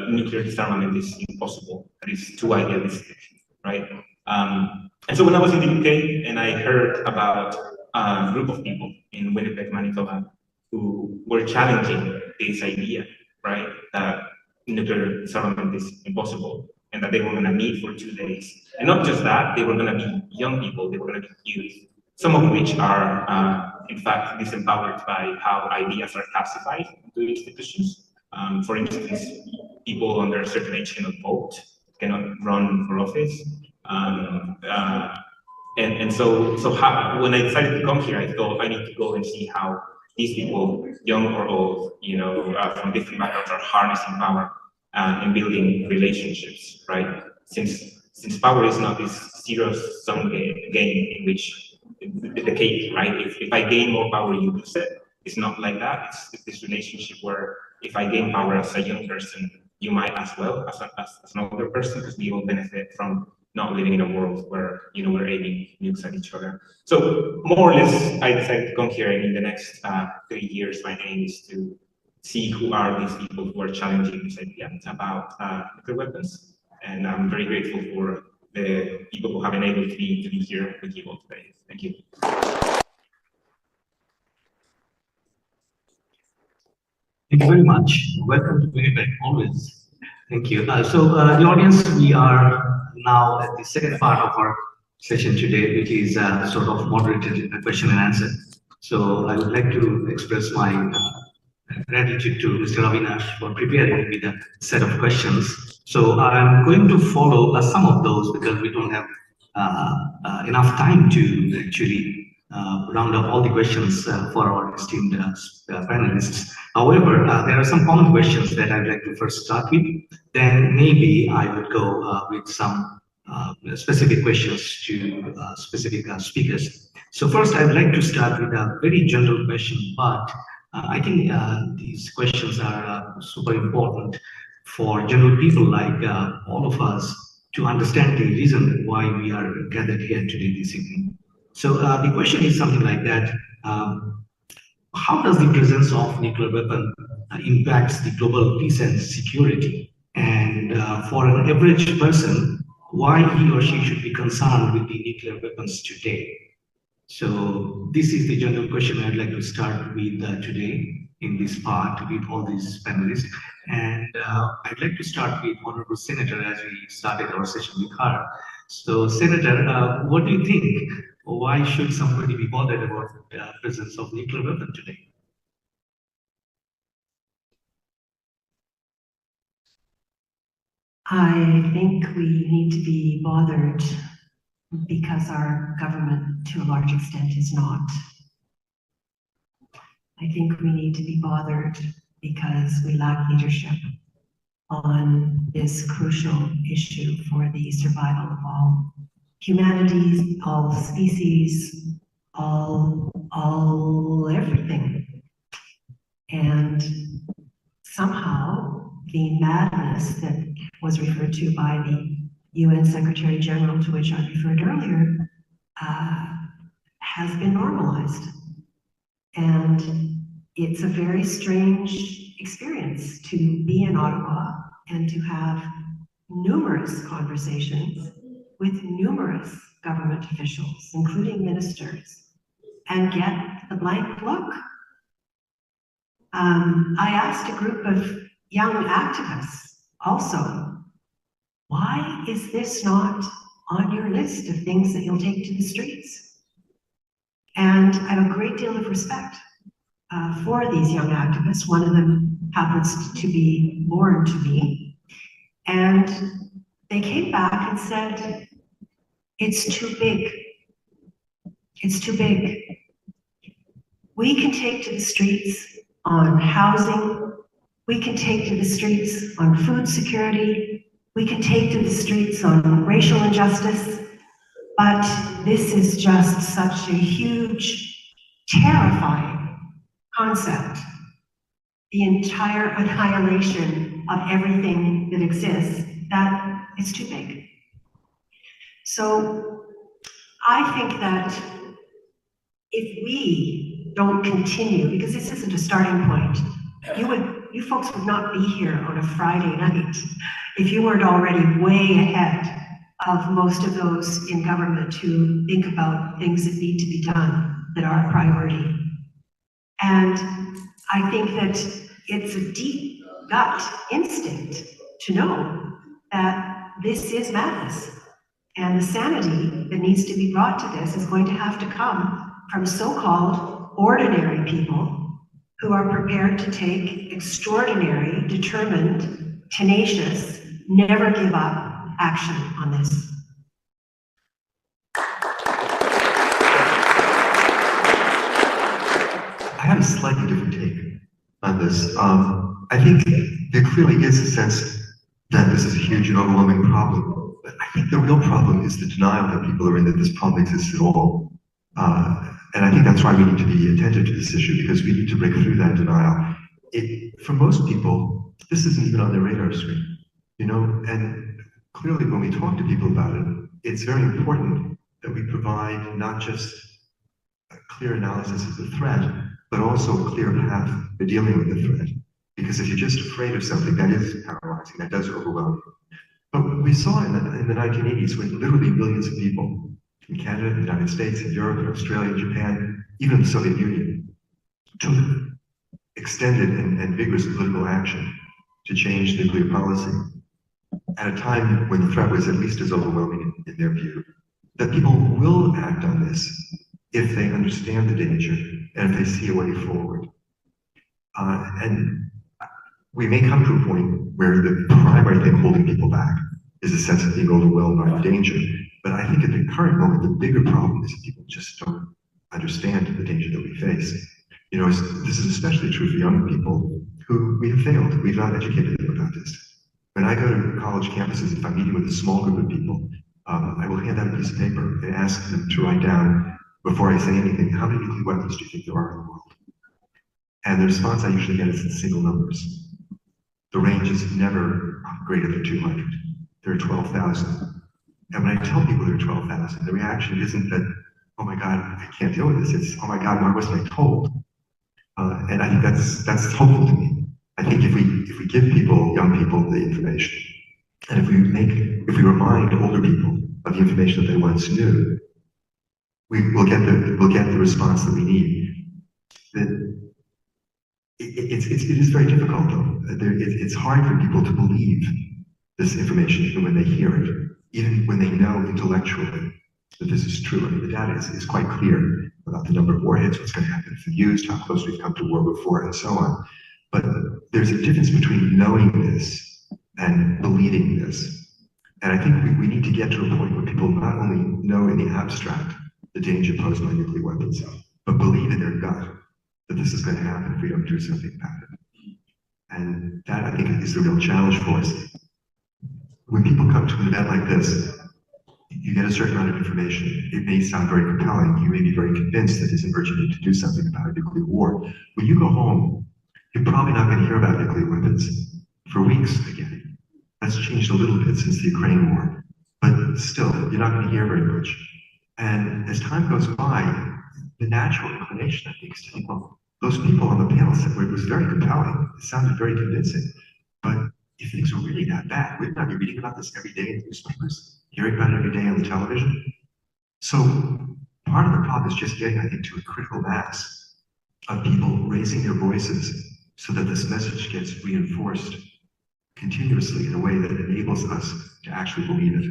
nuclear disarmament is impossible, that it's too idealistic, right? And so when I was in the UK and I heard about a group of people in Winnipeg, Manitoba, who were challenging this idea, right, that nuclear disarmament is impossible and that they were going to meet for 2 days. And not just that, they were going to be young people, they were going to be youth, some of which are, in fact, disempowered by how ideas are classified into institutions. For instance, people under a certain age cannot vote, cannot run for office. And so when I decided to come here, I thought I need to go and see how these people, young or old, from different backgrounds, are harnessing power and building relationships, right? Since power is not this zero-sum game in which the cake, right? If I gain more power, you lose it. It's not like that. It's this relationship where if I gain power as a young person, you might as well as another person, because we all benefit from not living in a world where we're aiming nukes at each other. So more or less, I decided to come here, and in the next 3 years, my aim is to see who are these people who are challenging this idea about nuclear weapons. And I'm very grateful for the people who have enabled me to be here with you all today. Thank you. Thank you very much. Welcome to Winnipeg, always. Thank you. So the audience, we are now at the second part of our session today, which is sort of moderated question and answer. So I would like to express my gratitude to Mr. Avinash for preparing with a set of questions. So I'm going to follow some of those because we don't have enough time to actually round up all the questions for our esteemed panelists. However, there are some common questions that I'd like to first start with. Then maybe I would go with some specific questions to specific speakers. So first, I'd like to start with a very general question, but I think these questions are super important for general people like all of us to understand the reason why we are gathered here today this evening. So the question is something like that. How does the presence of nuclear weapon impacts the global peace and security? And for an average person, why he or she should be concerned with the nuclear weapons today? So this is the general question I'd like to start with today in this part with all these panelists. And I'd like to start with Honorable Senator as we started our session with her. So Senator, what do you think? Why should somebody be bothered about the presence of nuclear weapon today? I think we need to be bothered because our government, to a large extent, is not. I think we need to be bothered because we lack leadership on this crucial issue for the survival of all humanity, all species, all everything. And somehow the madness that was referred to by the UN Secretary General, to which I referred earlier, has been normalized. And it's a very strange experience to be in Ottawa and to have numerous conversations with numerous government officials, including ministers, and get the blank look. I asked a group of young activists Also, why is this not on your list of things that you'll take to the streets? And I have a great deal of respect for these young activists. One of them happens to be born to me. And they came back and said, it's too big. It's too big. We can take to the streets on housing. We can take to the streets on food security. We can take to the streets on racial injustice. But this is just such a huge, terrifying concept. The entire annihilation of everything that exists, that it's too big. So I think that if we don't continue, because this isn't a starting point, you folks would not be here on a Friday night if you weren't already way ahead of most of those in government who think about things that need to be done that are a priority. And I think that it's a deep gut instinct to know that this is madness. And the sanity that needs to be brought to this is going to have to come from so-called ordinary people who are prepared to take extraordinary, determined, tenacious, never give up action on this. I have a slightly different take on this. I think there clearly is a sense that this is a huge and overwhelming problem. But I think the real problem is the denial that people are in that this problem exists at all. And I think that's why we need to be attentive to this issue, because we need to break through that denial. For most people, this isn't even on their radar screen, you know, and clearly when we talk to people about it, it's very important that we provide not just a clear analysis of the threat, but also a clear path for dealing with the threat. Because if you're just afraid of something, that is paralyzing, that does overwhelm you. But we saw in the 1980s when literally millions of people in Canada, the United States, in Europe, in Australia, Japan, even the Soviet Union, took extended and vigorous political action to change nuclear policy at a time when the threat was at least as overwhelming in their view, that people will act on this if they understand the danger and if they see a way forward. And we may come to a point where the primary thing holding people back is a sense of being overwhelmed by the danger. But I think at the current moment, the bigger problem is that people just don't understand the danger that we face. You know, this is especially true for young people who we have failed. We've not educated them about this. When I go to college campuses, if I'm meeting with a small group of people, I will hand out a piece of paper and ask them to write down, before I say anything, how many nuclear weapons do you think there are in the world? And the response I usually get is in single numbers. The range is never greater than 200. There are 12,000. And when I tell people there are 12,000, the reaction isn't that, oh my God, I can't deal with this. It's, oh my God, why wasn't I told? And I think that's hopeful to me. I think if we give people, young people, the information, and if we remind older people of the information that they once knew, we'll get the response that we need. It is very difficult though. It's hard for people to believe this information even when they hear it, even when they know intellectually that this is true. I mean, the data is quite clear about the number of warheads, what's going to happen if they're used, how close we've come to war before, and so on. But there's a difference between knowing this and believing this. And I think we need to get to a point where people not only know in the abstract the danger posed by nuclear weapons, but believe in their gut that this is going to happen if we don't do something about it. And that, I think, is the real challenge for us. When people come to an event like this, you get a certain amount of information. It may sound very compelling. You may be very convinced that there's an urgent need to do something about a nuclear war. When you go home, you're probably not going to hear about nuclear weapons for weeks again. That's changed a little bit since the Ukraine war. But still, you're not going to hear very much. And as time goes by, the natural inclination, I think, is to think, well, those people on the panel said it was very compelling. It sounded very convincing. But if things were really that bad, we'd not be reading about this every day in the newspapers, hearing about it every day on the television. So part of the problem is just getting, I think, to a critical mass of people raising their voices so that this message gets reinforced continuously in a way that enables us to actually believe it.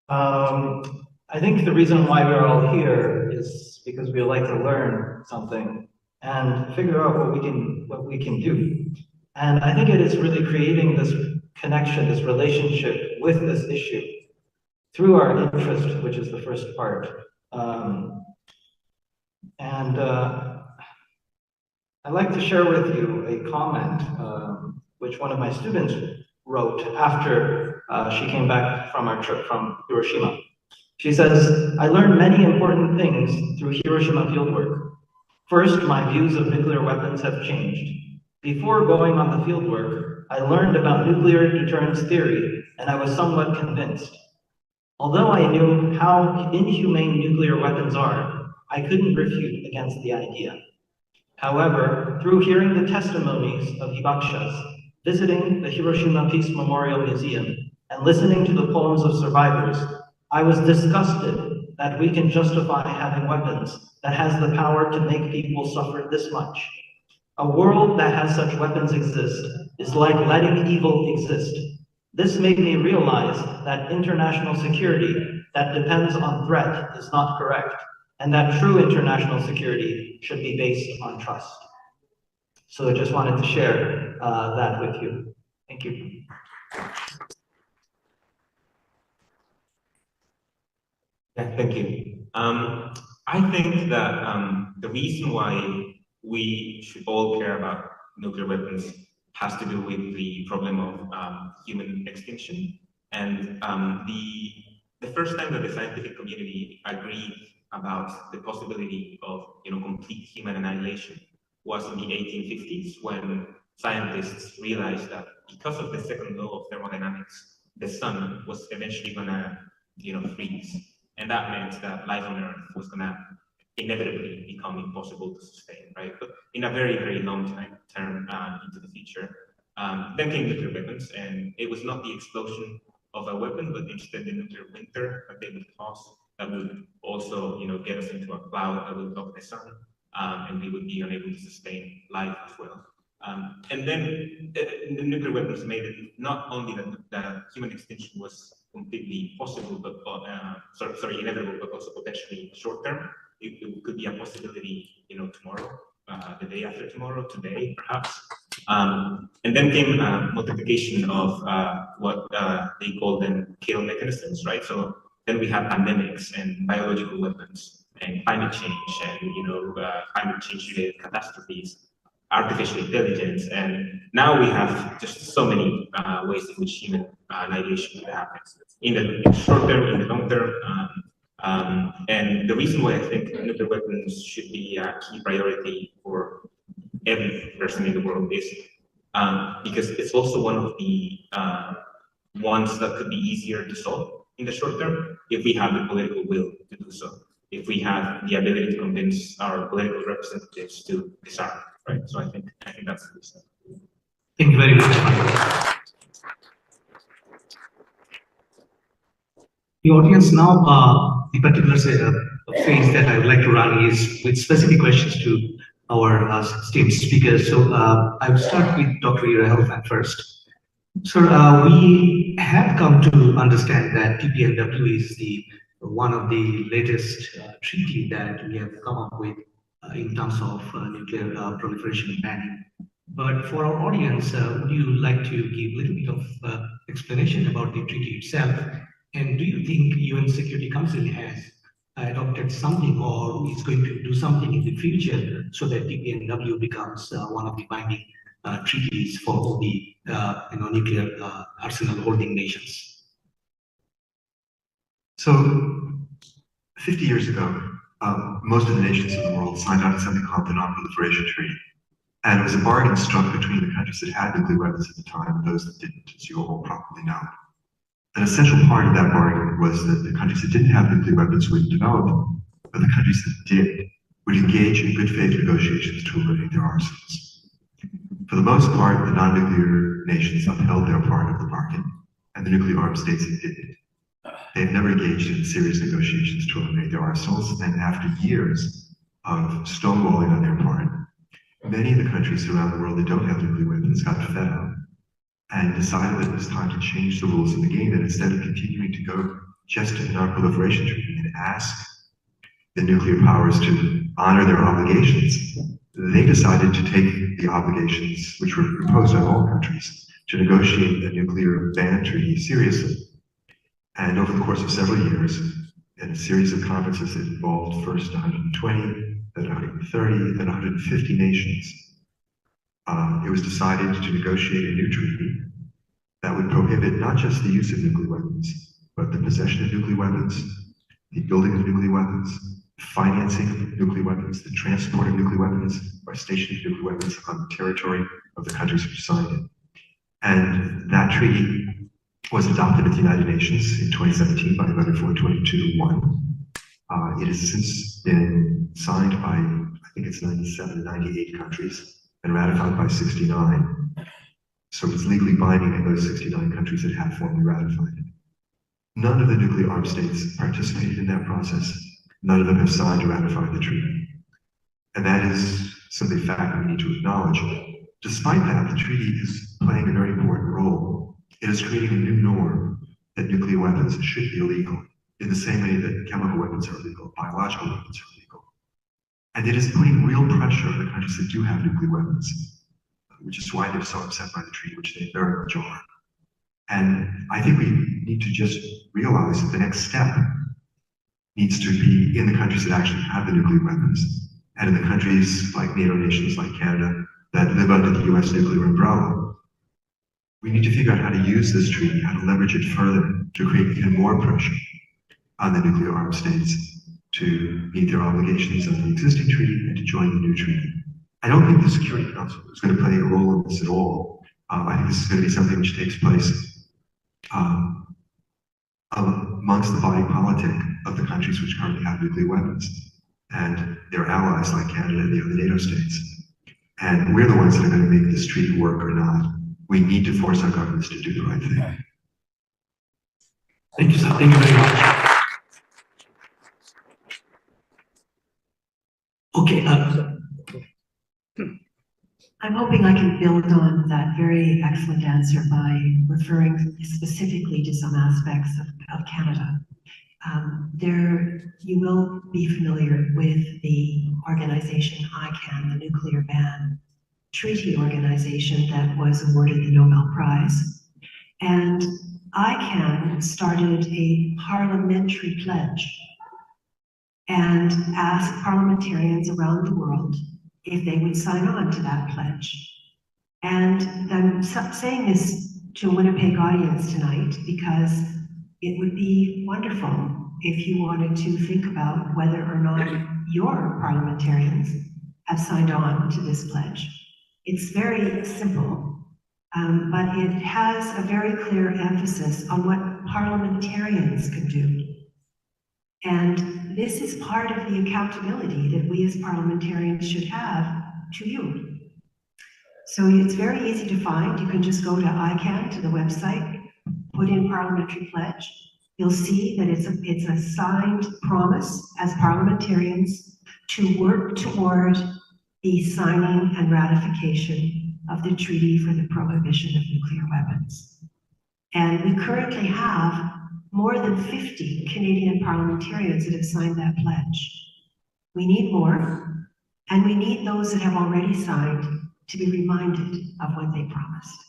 I think the reason why we're all here is because we like to learn something and figure out what we can do. And I think it is really creating this connection, this relationship with this issue through our interest, which is the first part. I'd like to share with you a comment which one of my students wrote after she came back from our trip from Hiroshima. She says, "I learned many important things through Hiroshima fieldwork. First, my views of nuclear weapons have changed. Before going on the fieldwork, I learned about nuclear deterrence theory, and I was somewhat convinced. Although I knew how inhumane nuclear weapons are, I couldn't refute against the idea. However, through hearing the testimonies of Hibakshas, visiting the Hiroshima Peace Memorial Museum, and listening to the poems of survivors, I was disgusted that we can justify having weapons that has the power to make people suffer this much. A world that has such weapons exist is like letting evil exist. This made me realize that international security that depends on threat is not correct, and that true international security should be based on trust." So I just wanted to share that with you. Thank you. Yeah, thank you. I think that the reason why we should all care about nuclear weapons has to do with the problem of human extinction. And the first time that the scientific community agreed about the possibility of complete human annihilation was in the 1850s, when scientists realized that because of the second law of thermodynamics, the sun was eventually gonna freeze. And that meant that life on Earth was gonna inevitably become impossible to sustain, right? But in a very, very long term into the future. Then came nuclear weapons, and it was not the explosion of a weapon, but instead the nuclear winter that they would cause, that would also, get us into a cloud that would block the sun, and we would be unable to sustain life as well. And then the nuclear weapons made it not only that human extinction was completely possible, but inevitable, but also potentially short term. It could be a possibility, tomorrow, the day after tomorrow, today, perhaps. And then came multiplication of what they call them kill mechanisms, right? So then we have pandemics and biological weapons and climate change and climate change related catastrophes, artificial intelligence, and now we have just so many ways in which human annihilation could happen in the short term, in the long term. And the reason why I think nuclear weapons should be a key priority for every person in the world is because it's also one of the ones that could be easier to solve in the short term if we have the political will to do so, if we have the ability to convince our political representatives to disarm, right? So I think that's the reason. Thank you very much. The audience now, the particular phase that I would like to run is with specific questions to our esteemed speakers. So I will start with Dr. Ira Helfand first. Sir, we have come to understand that TPNW is one of the latest treaty that we have come up with in terms of nuclear proliferation banning. But for our audience, would you like to give a little bit of explanation about the treaty itself? And do you think UN Security Council has adopted something or is going to do something in the future so that TPNW becomes one of the binding treaties for all the nuclear arsenal holding nations? So 50 years ago, most of the nations of the world signed on to something called the Non-Proliferation Treaty. And it was a bargain struck between the countries that had nuclear weapons at the time and those that didn't, as you all probably know. An essential part of that bargain was that the countries that didn't have nuclear weapons wouldn't develop them, but the countries that did would engage in good faith negotiations to eliminate their arsenals. For the most part, the non-nuclear nations upheld their part of the bargain, and the nuclear armed states that didn't. They've never engaged in serious negotiations to eliminate their arsenals, and after years, of stonewalling on their part. Many of the countries around the world that don't have nuclear weapons got fed up and decided that it was time to change the rules of the game, and instead of continuing to go just to the non-proliferation treaty and ask the nuclear powers to honor their obligations, they decided to take the obligations which were imposed on all countries to negotiate a nuclear ban treaty seriously. And over the course of several years, in a series of conferences that involved first 120, then 130, then 150 nations, it was decided to negotiate a new treaty that would prohibit not just the use of nuclear weapons, but the possession of nuclear weapons, the building of nuclear weapons, financing of nuclear weapons, the transport of nuclear weapons, or stationing of nuclear weapons on the territory of the countries which signed it. And that treaty was adopted at the United Nations in 2017 by Letter 422-1. It has since been signed by, I think it's 97 to 98 countries and ratified by 69. So it's legally binding in those 69 countries that have formally ratified it. None of the nuclear armed states participated in that process. None of them have signed or ratified the treaty. And that is simply a fact we need to acknowledge. Despite that, the treaty is playing a very important role. It is creating a new norm that nuclear weapons should be illegal, in the same way that chemical weapons are illegal, biological weapons are illegal. And it is putting real pressure on the countries that do have nuclear weapons, which is why they're so upset by the treaty, which they very much are. And I think we need to just realize that the next step needs to be in the countries that actually have the nuclear weapons, and in the countries like NATO nations like Canada that live under the US nuclear umbrella. We need to figure out how to use this treaty, how to leverage it further to create even more pressure on the nuclear armed states to meet their obligations under the existing treaty and to join the new treaty. I don't think the Security Council is going to play a role in this at all. I think this is going to be something which takes place amongst the body politic of the countries which currently have nuclear weapons and their allies like Canada and the other NATO states. And we're the ones that are going to make this treaty work or not. We need to force our governments to do the right thing. Thank you, sir. Thank you very much. Okay. I'm hoping I can build on that very excellent answer by referring specifically to some aspects of Canada. You will be familiar with the organization ICANN, the Nuclear Ban Treaty Organization that was awarded the Nobel Prize. And ICANN started a parliamentary pledge and asked parliamentarians around the world if they would sign on to that pledge. And I'm saying this to a Winnipeg audience tonight because it would be wonderful if you wanted to think about whether or not your parliamentarians have signed on to this pledge. It's very simple, but it has a very clear emphasis on what parliamentarians can do. And this is part of the accountability that we as parliamentarians should have to you. So it's very easy to find. You can just go to ICANN, to the website, put in parliamentary pledge. You'll see that it's a signed promise as parliamentarians to work toward the signing and ratification of the Treaty for the Prohibition of Nuclear Weapons. And we currently have more than 50 Canadian parliamentarians that have signed that pledge. We need more, and we need those that have already signed to be reminded of what they promised.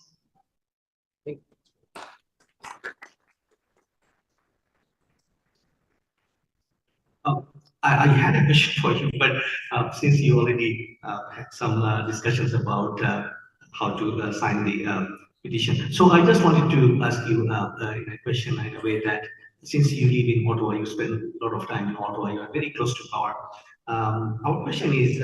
I had a question for you, but since you already had some discussions about how to sign the petition, so I just wanted to ask you a question in a way that since you live in Ottawa, you spend a lot of time in Ottawa, you are very close to power. Our question is,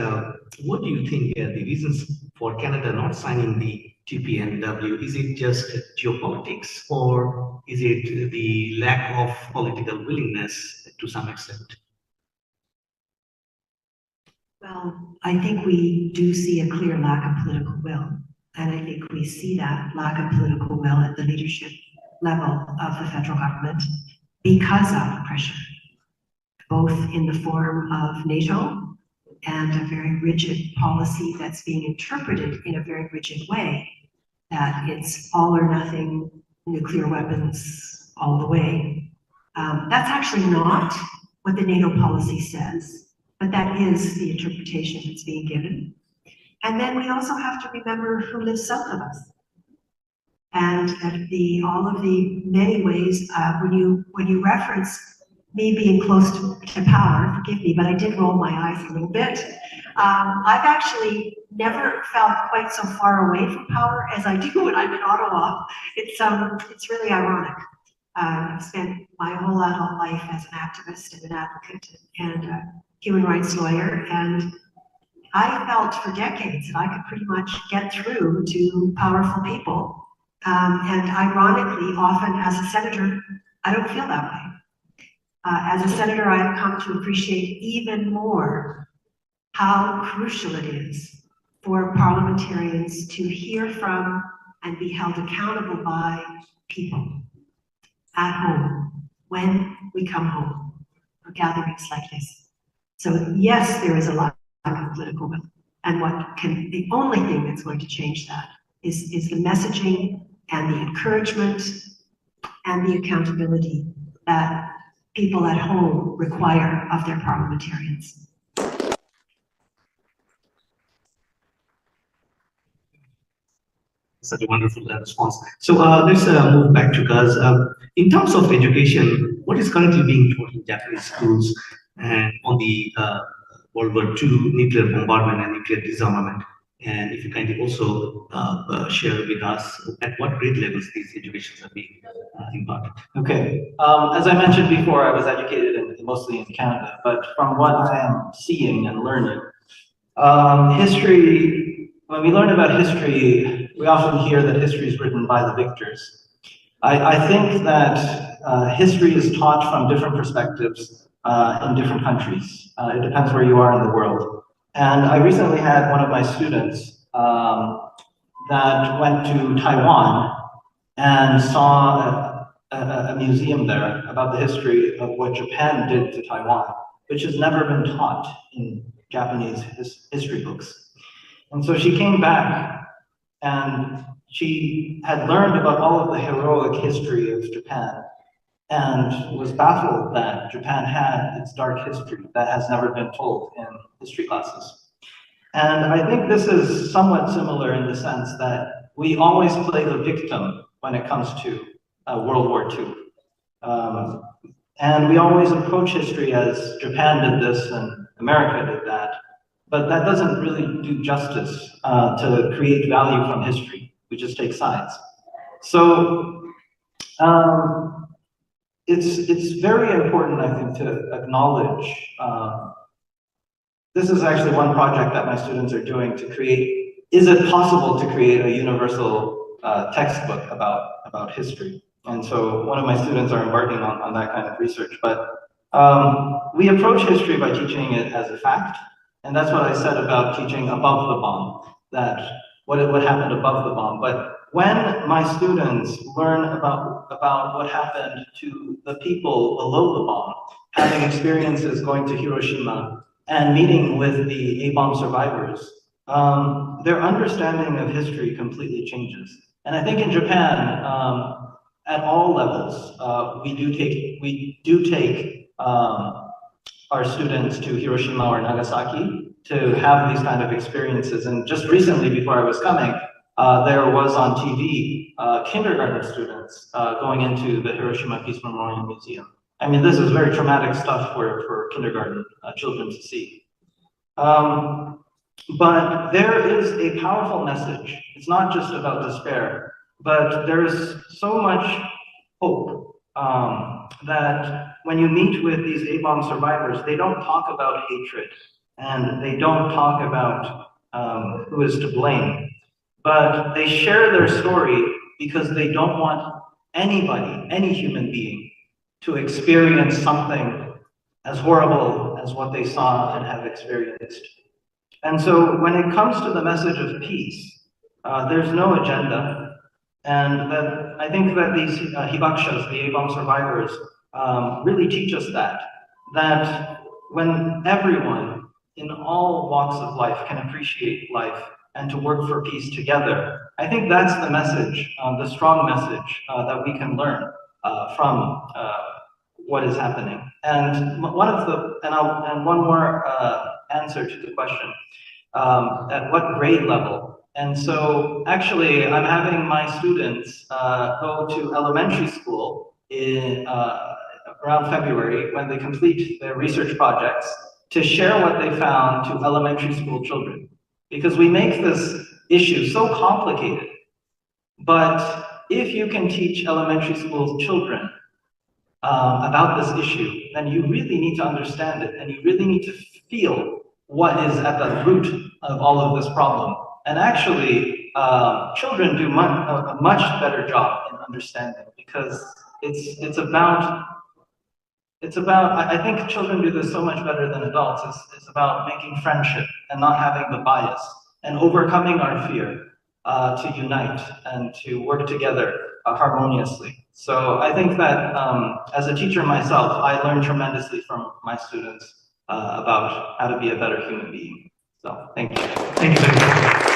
what do you think are the reasons for Canada not signing the TPNW? Is it just geopolitics, or is it the lack of political willingness to some extent? Well, I think we do see a clear lack of political will. And I think we see that lack of political will at the leadership level of the federal government because of pressure, both in the form of NATO and a very rigid policy that's being interpreted in a very rigid way, that it's all or nothing, nuclear weapons all the way. That's actually not what the NATO policy says, but that is the interpretation that's being given. And then we also have to remember who lives south of us. And that all of the many ways, when you reference me being close to power, forgive me, but I did roll my eyes a little bit. I've actually never felt quite so far away from power as I do when I'm in Ottawa. It's really ironic. I've spent my whole adult life as an activist and an advocate and a human rights lawyer, and I felt for decades that I could pretty much get through to powerful people. And ironically, often as a senator, I don't feel that way. As a senator, I have come to appreciate even more how crucial it is for parliamentarians to hear from and be held accountable by people at home when we come home for gatherings like this. So yes, there is a lack of political will, and the only thing that's going to change that is the messaging and the encouragement and the accountability that people at home require of their parliamentarians. Such a wonderful response. So let's move back to Kaz. In terms of education, what is currently being taught in Japanese schools and on the World War II nuclear bombardment and nuclear disarmament? And if you kindly also share with us at what grade levels these educations are being imparted. Okay, as I mentioned before, I was educated mostly in Canada, but from what I am seeing and learning, history, when we learn about history, we often hear that history is written by the victors. I think that history is taught from different perspectives in different countries. It depends where you are in the world. And I recently had one of my students that went to Taiwan and saw a museum there about the history of what Japan did to Taiwan, which has never been taught in Japanese history books. And so she came back and she had learned about all of the heroic history of Japan and was baffled that Japan had its dark history that has never been told in history classes. And I think this is somewhat similar in the sense that we always play the victim when it comes to World War II. And we always approach history as Japan did this and America did that, but that doesn't really do justice to create value from history. We just take sides. So it's very important, I think, to acknowledge. This is actually one project that my students are doing to create. Is it possible to create a universal textbook about history? And so one of my students are embarking on that kind of research. But we approach history by teaching it as a fact. And that's what I said about teaching above the bomb, that what happened above the bomb. But when my students learn about what happened to the people below the bomb, having experiences going to Hiroshima and meeting with the A-bomb survivors, their understanding of history completely changes. And I think in Japan, at all levels, we do take our students to Hiroshima or Nagasaki to have these kind of experiences. And just recently, before I was coming, there was on TV kindergarten students going into the Hiroshima Peace Memorial Museum. I mean, this is very traumatic stuff for kindergarten children to see. But there is a powerful message. It's not just about despair, but there's so much hope that when you meet with these A-bomb survivors, they don't talk about hatred and they don't talk about who is to blame, but they share their story because they don't want anybody, any human being, to experience something as horrible as what they saw and have experienced. And so when it comes to the message of peace, there's no agenda. And that I think that these hibakshas, the A-bomb survivors, really teach us that when everyone in all walks of life can appreciate life and to work for peace together. I think that's the message, the strong message that we can learn from what is happening. And one more answer to the question, at what grade level? And so actually I'm having my students go to elementary school in around February when they complete their research projects to share what they found to elementary school children. Because we make this issue so complicated, but if you can teach elementary school children about this issue, then you really need to understand it, and you really need to feel what is at the root of all of this problem. And actually, children do a much better job in understanding, because it's about, I think children do this so much better than adults. It's about making friendship and not having the bias and overcoming our fear to unite and to work together harmoniously. So I think that as a teacher myself, I learned tremendously from my students about how to be a better human being. So thank you. Thank you very much.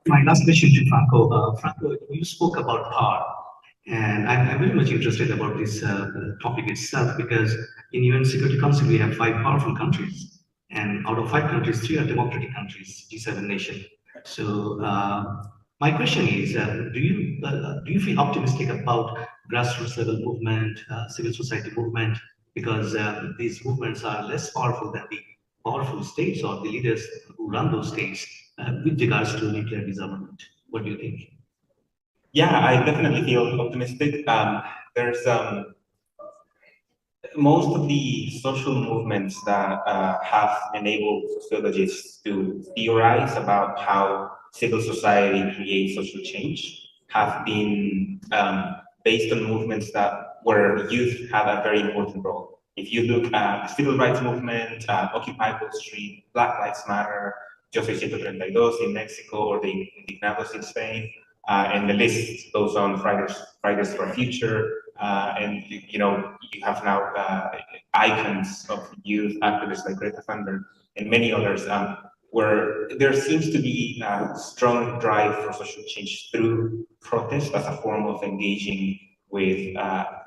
My last question to Franco. Franco, you spoke about power, and I'm very much interested about this topic itself, because in UN Security Council we have 5 powerful countries, and out of 5 countries, 3 are democratic countries, G7 nation. So my question is, do you feel optimistic about grassroots level movement, civil society movement, because these movements are less powerful than the powerful states or the leaders who run those states with regards to nuclear disarmament? What do you think? Yeah, I definitely feel optimistic. There's most of the social movements that have enabled sociologists to theorize about how civil society creates social change have been based on movements where youth have a very important role. If you look at the civil rights movement, Occupy Wall Street, Black Lives Matter, Yo Soy 132 in Mexico, or the Indignados in Spain, and the list goes on, Fridays for Future, and you have now icons of youth activists like Greta Thunberg and many others, where there seems to be a strong drive for social change through protest as a form of engaging with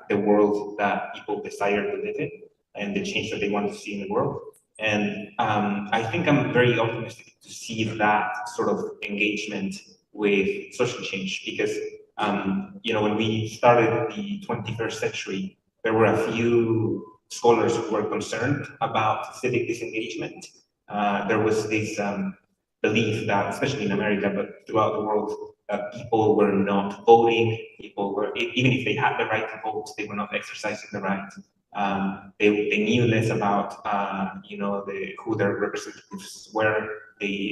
the world that people desire to live in and the change that they want to see in the world. And I think I'm very optimistic to see that sort of engagement with social change, because when we started the 21st century, there were a few scholars who were concerned about civic disengagement. There was this belief that, especially in America, but throughout the world, people were not voting. People were, even if they had the right to vote, they were not exercising the right. They knew less about who their representatives were. They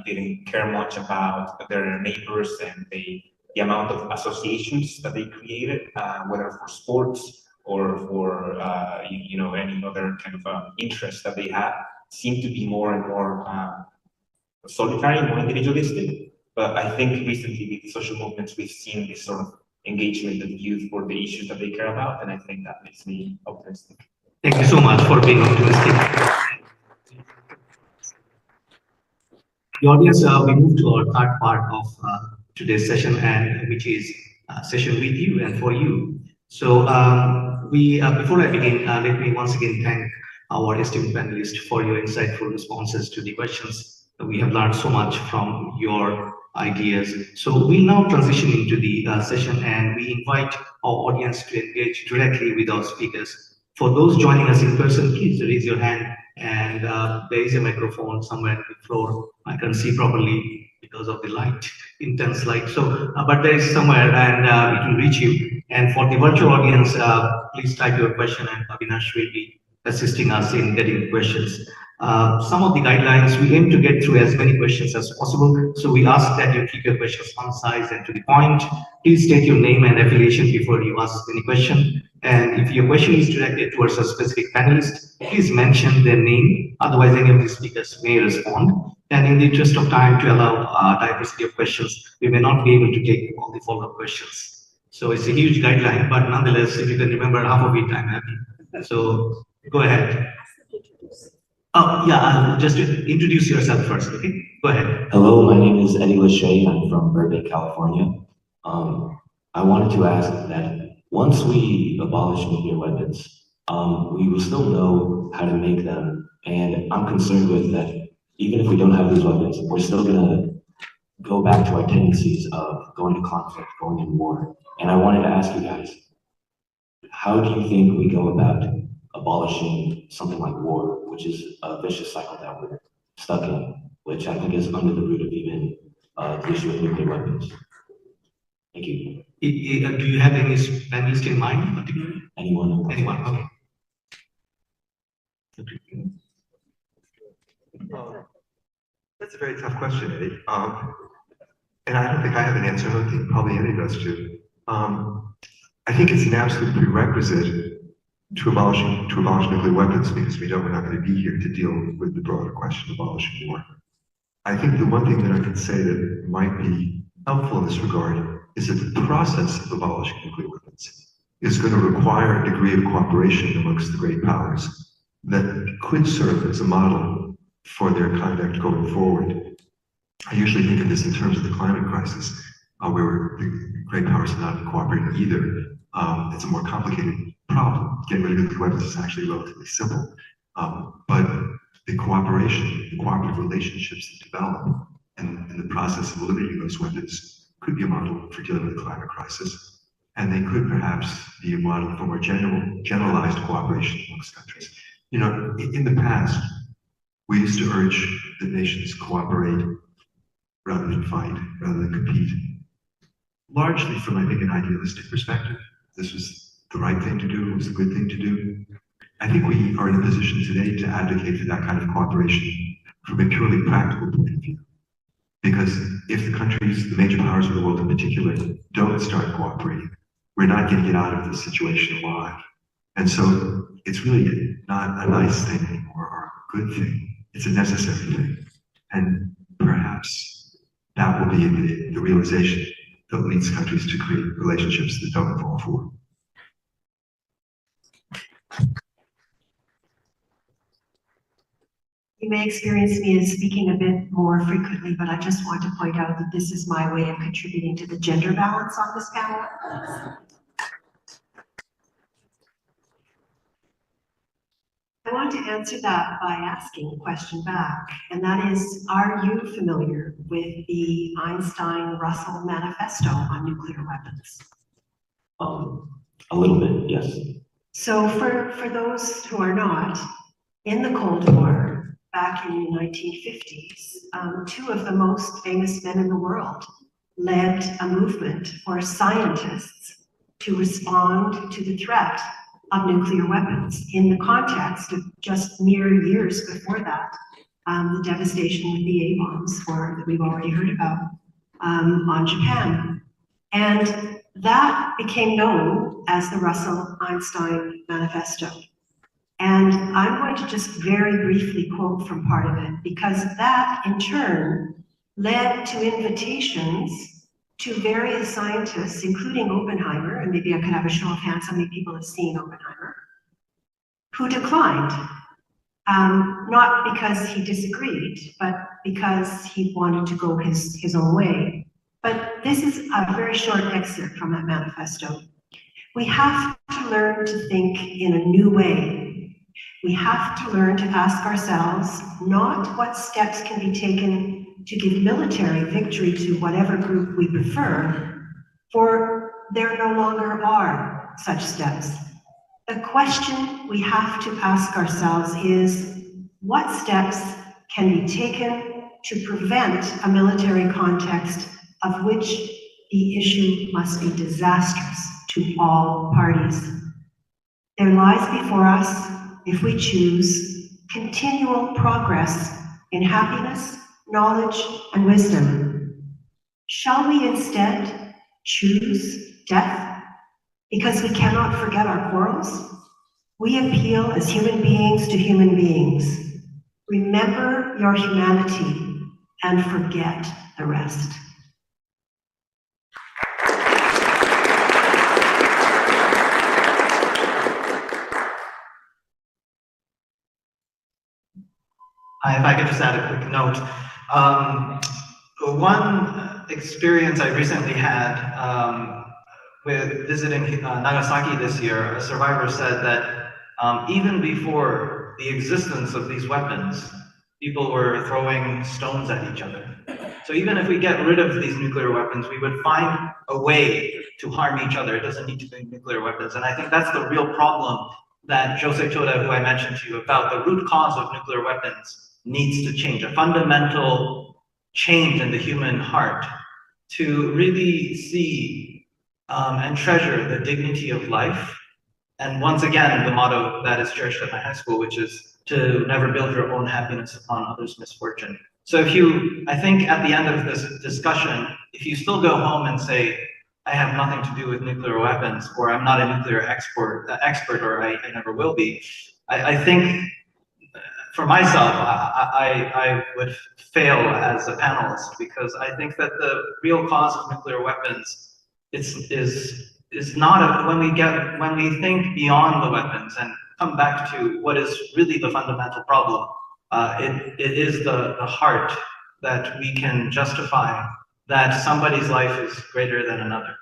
didn't care much about their neighbors and the amount of associations that they created, whether for sports or for any other kind of interest that they had, seemed to be more and more solitary, more individualistic. But I think recently with social movements, we've seen this sort of engagement of youth for the issues that they care about, and I think that makes me optimistic. Thank you so much for being optimistic. The audience, we move to our third part of today's session, and which is a session with you and for you. So before I begin, let me once again thank our esteemed panelists for your insightful responses to the questions. We have learned so much from your ideas. So we now transition into the session, and we invite our audience to engage directly with our speakers. For those joining us in person, please raise your hand, and there is a microphone somewhere on the floor. I can't see properly because of the light, intense light. So, but there is somewhere, and it will reach you. And for the virtual audience, please type your question, and Avinash will be assisting us in getting questions. Some of the guidelines, we aim to get through as many questions as possible, so we ask that you keep your questions concise and to the point. Please state your name and affiliation before you ask any question. And if your question is directed towards a specific panelist, please mention their name, otherwise any of the speakers may respond. And in the interest of time, to allow diversity of questions, we may not be able to take all the follow-up questions. So it's a huge guideline, but nonetheless, if you can remember half of it, I'm happy. So Go ahead. Oh, yeah, just introduce yourself first, okay? Go ahead. Hello, my name is Eddie Lachey. I'm from Burbank, California. I wanted to ask that once we abolish nuclear weapons, we will still know how to make them. And I'm concerned with that even if we don't have these weapons, we're still gonna go back to our tendencies of going to conflict, going to war. And I wanted to ask you guys, how do you think we go about abolishing something like war, which is a vicious cycle that we're stuck in, which I think is under the root of even the issue of nuclear weapons? Thank you. Do you have any panelist in mind, particularly? Anyone? Anyone, okay. That's a very tough question, Eddie. And I don't think I have an answer. I don't think probably Eddie does too. I think it's an absolute prerequisite to abolish nuclear weapons because we know we're not going to be here to deal with the broader question of abolishing war. I think the one thing that I can say that might be helpful in this regard is that the process of abolishing nuclear weapons is going to require a degree of cooperation amongst the great powers that could serve as a model for their conduct going forward. I usually think of this in terms of the climate crisis, where the great powers have not cooperated either. It's a more complicated problem. Getting rid of nuclear weapons is actually relatively simple. But the cooperation, the cooperative relationships that develop in the process of eliminating those weapons could be a model for dealing with the climate crisis. And they could perhaps be a model for more generalized cooperation amongst countries. You know, in the past, we used to urge that nations cooperate rather than fight, rather than compete. Largely from, I think, an idealistic perspective. This was the right thing to do, it was a good thing to do. I think we are in a position today to advocate for that kind of cooperation from a purely practical point of view. Because if the countries, the major powers of the world in particular, don't start cooperating, we're not going to get out of this situation alive. And so it's really not a nice thing anymore or a good thing. It's a necessary thing. And perhaps that will be the realization that leads countries to create relationships that don't involve war. You may experience me as speaking a bit more frequently, but I just want to point out that this is my way of contributing to the gender balance on this panel. I want to answer that by asking a question back, and that is, are you familiar with the Einstein-Russell Manifesto on nuclear weapons? A little bit, yes. So for those who are not, in the Cold War, back in the 1950s, two of the most famous men in the world led a movement for scientists to respond to the threat of nuclear weapons in the context of just mere years before that, the devastation with the A-bombs that we've already heard about on Japan. And that became known as the Russell-Einstein Manifesto. And I'm going to just very briefly quote from part of it, because that in turn led to invitations to various scientists, including Oppenheimer, and maybe I could have a show of hands how many people have seen Oppenheimer, who declined, not because he disagreed, but because he wanted to go his own way. But this is a very short excerpt from that manifesto. We have to learn to think in a new way. We have to learn to ask ourselves not what steps can be taken to give military victory to whatever group we prefer, for there no longer are such steps. The question we have to ask ourselves is, what steps can be taken to prevent a military context of which the issue must be disastrous to all parties? There lies before us, if we choose, continual progress in happiness, knowledge, and wisdom. Shall we instead choose death because we cannot forget our quarrels? We appeal as human beings to human beings. Remember your humanity and forget the rest. If I could just add a quick note. One experience I recently had with visiting Nagasaki this year, a survivor said that even before the existence of these weapons, people were throwing stones at each other. So even if we get rid of these nuclear weapons, we would find a way to harm each other. It doesn't need to be nuclear weapons. And I think that's the real problem that Josei Toda, who I mentioned to you about, the root cause of nuclear weapons needs to change, a fundamental change in the human heart to really see and treasure the dignity of life. And once again, the motto that is cherished at my high school, which is to never build your own happiness upon others' misfortune. So I think at the end of this discussion, if you still go home and say, I have nothing to do with nuclear weapons, or I'm not a nuclear expert, or I never will be, I think for myself, I would fail as a panelist, because I think that the real cause of nuclear weapons is not when we think beyond the weapons and come back to what is really the fundamental problem. It is the heart that we can justify that somebody's life is greater than another.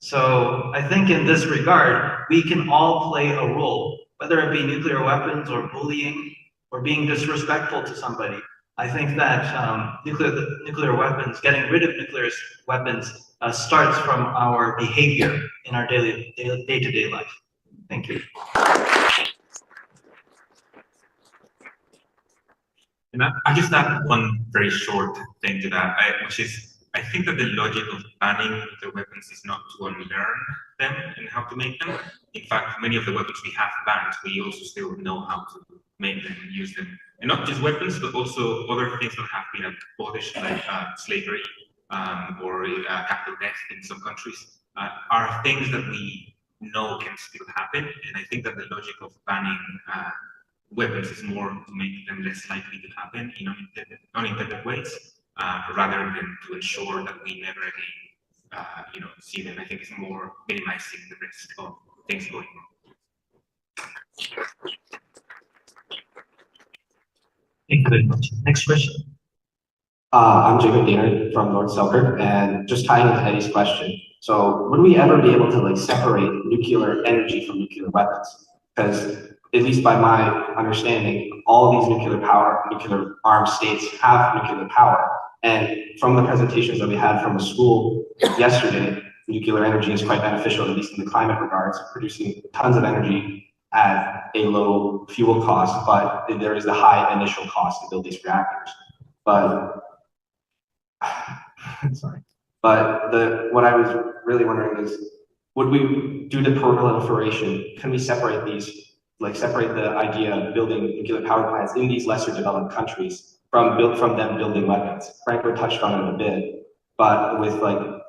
So I think in this regard, we can all play a role, whether it be nuclear weapons or bullying or being disrespectful to somebody. I think that nuclear weapons, getting rid of nuclear weapons, starts from our behavior in our day-to-day life. Thank you. And I just add one very short thing to that, which is, I think that the logic of banning nuclear weapons is not to unlearn them and how to make them. In fact, many of the weapons we have banned, we also still know how to make them and use them. And not just weapons, but also other things that have been abolished, like slavery or capital death in some countries, are things that we know can still happen. And I think that the logic of banning weapons is more to make them less likely to happen in unintended ways, rather than to ensure that we never again, see them. I think it's more minimizing the risk of things going wrong. Thank you very much. Next question. I'm Jacob Gaynor from North Selkirk, and just tying into Eddie's question. So would we ever be able to separate nuclear energy from nuclear weapons? Because at least by my understanding, all these nuclear armed states have nuclear power. And from the presentations that we had from the school yesterday, nuclear energy is quite beneficial, at least in the climate regards, producing tons of energy at a low fuel cost, but there is a high initial cost to build these reactors. But what I was really wondering is, would we, due to proliferation, can we separate these, separate the idea of building nuclear power plants in these lesser developed countries from them building weapons? Franco touched on it a bit, but with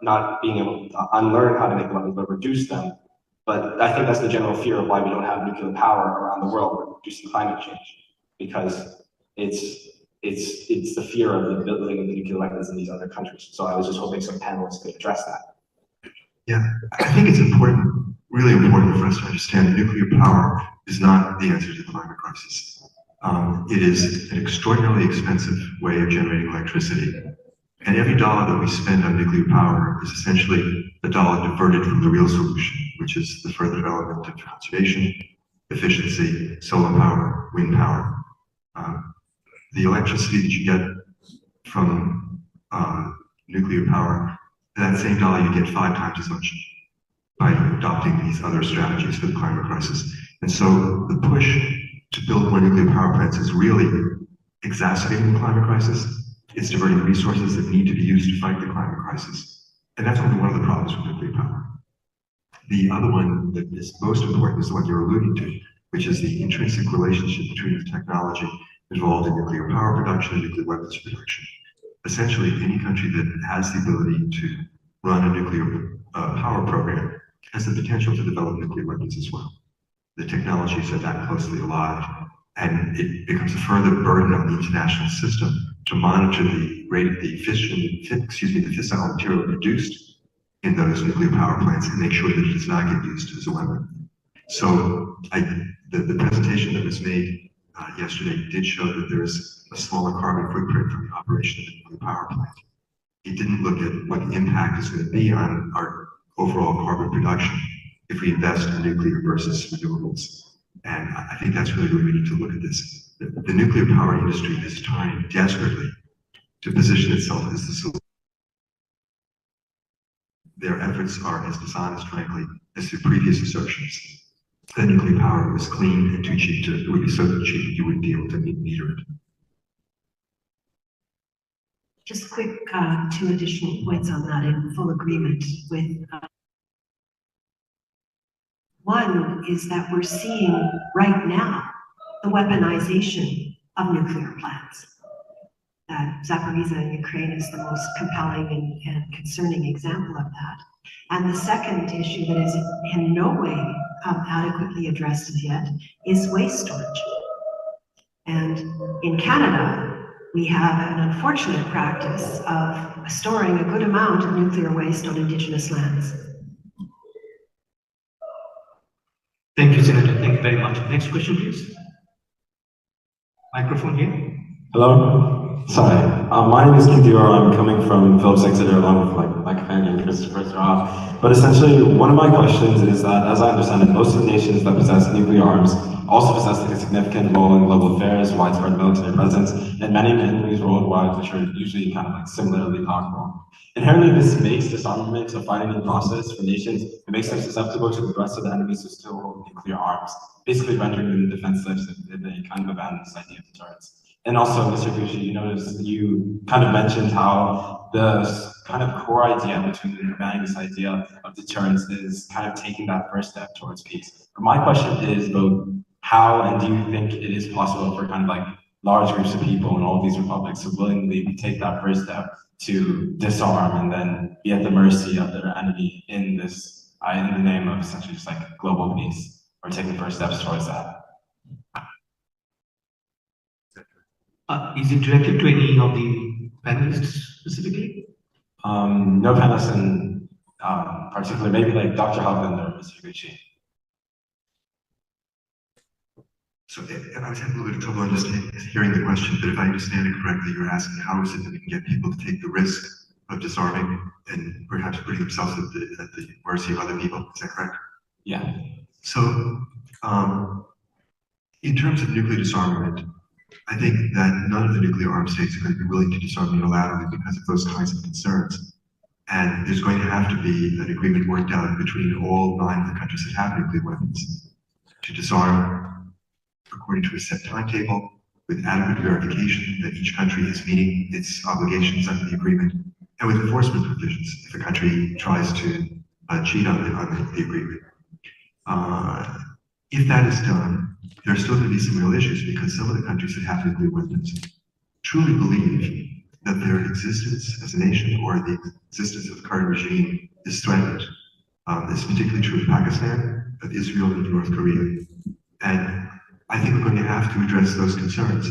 not being able to unlearn how to make weapons, but reduce them. But I think that's the general fear of why we don't have nuclear power around the world. We're reducing climate change, because it's the fear of the building of the nuclear weapons in these other countries. So I was just hoping some panelists could address that. Yeah, I think it's important, really important for us to understand that nuclear power is not the answer to the climate crisis. It is an extraordinarily expensive way of generating electricity. And every dollar that we spend on nuclear power is essentially a dollar diverted from the real solution, which is the further development of conservation, efficiency, solar power, wind power. The electricity that you get from nuclear power, that same dollar you get 5 times as much by adopting these other strategies for the climate crisis. And so the push to build more nuclear power plants is really exacerbating the climate crisis. It's diverting resources that need to be used to fight the climate crisis. And that's only one of the problems with nuclear power. The other one that is most important is the one you're alluding to, which is the intrinsic relationship between the technology involved in nuclear power production and nuclear weapons production. Essentially, any country that has the ability to run a nuclear power program has the potential to develop nuclear weapons as well. The technologies are that closely allied, and it becomes a further burden on the international system to monitor the rate of the fissile material produced in those nuclear power plants and make sure that it does not get used as a weapon. So the presentation that was made yesterday did show that there is a smaller carbon footprint from the operation of the power plant. It didn't look at what the impact is going to be on our overall carbon production if we invest in nuclear versus renewables. And I think that's really where we need to look at this. The nuclear power industry is trying desperately to position itself as the solution. Their efforts are as dishonest, frankly, as their previous assertions that nuclear power was clean and too cheap it would be so cheap that you wouldn't be able to meter it. Just quick, two additional points on that in full agreement with. One is that we're seeing right now the weaponization of nuclear plants. Zaporizhzhia in Ukraine is the most compelling and concerning example of that. And the second issue that is in no way adequately addressed as yet is waste storage. And in Canada, we have an unfortunate practice of storing a good amount of nuclear waste on Indigenous lands. Thank you, Senator. Thank you very much. Next question, please. Microphone here. Hello. Sorry. My name is Kidiro. I'm coming from Phillips Exeter along with my companion Christopher Straub. But essentially, one of my questions is that, as I understand it, most of the nations that possess nuclear arms also possess a significant role in global affairs, widespread military presence, and many enemies worldwide, which are usually kind of like similarly powerful. Inherently, this makes disarmament a fighting process for nations. It makes them susceptible to the threats of the enemies who still hold nuclear arms, basically rendering them defenseless if they kind of abandon this idea of deterrence. And also, Mr. Iguchi, you kind of mentioned how the kind of core idea between banning this idea of deterrence is kind of taking that first step towards peace. But my question is both how and do you think it is possible for kind of like large groups of people in all of these republics to willingly take that first step to disarm and then be at the mercy of their enemy in this, in the name of essentially just like global peace, or taking first steps towards that? Is it directed to any of the panelists specifically? No panelists in particular, maybe like Dr. Helfand or Mr. Iguchi. So I was having a little bit of trouble hearing the question, but if I understand it correctly, you're asking how is it that we can get people to take the risk of disarming and perhaps putting themselves at the mercy of other people. Is that correct? Yeah. So in terms of nuclear disarmament, I think that none of the nuclear armed states are going to be willing to disarm unilaterally because of those kinds of concerns. And there's going to have to be an agreement worked out between all 9 of the countries that have nuclear weapons to disarm according to a set timetable with adequate verification that each country is meeting its obligations under the agreement, and with enforcement provisions if a country tries to cheat on the agreement. If that is done, there are still going to be some real issues because some of the countries that have nuclear weapons truly believe that their existence as a nation or the existence of the current regime is threatened. This is particularly true of Pakistan, of Israel, and North Korea. And I think we're going to have to address those concerns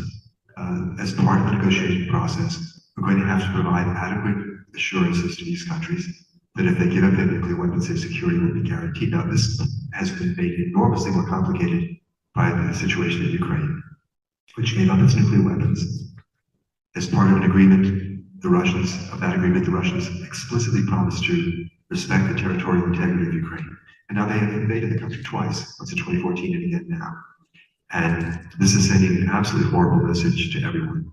as part of the negotiating process. We're going to have to provide adequate assurances to these countries that if they give up their nuclear weapons, their security will be guaranteed. Now, this has been made enormously more complicated by the situation in Ukraine, which gave up its nuclear weapons. As part of an agreement, the Russians explicitly promised to respect the territorial integrity of Ukraine. And now they have invaded the country twice, once in 2014 and again now. And this is sending an absolutely horrible message to everyone.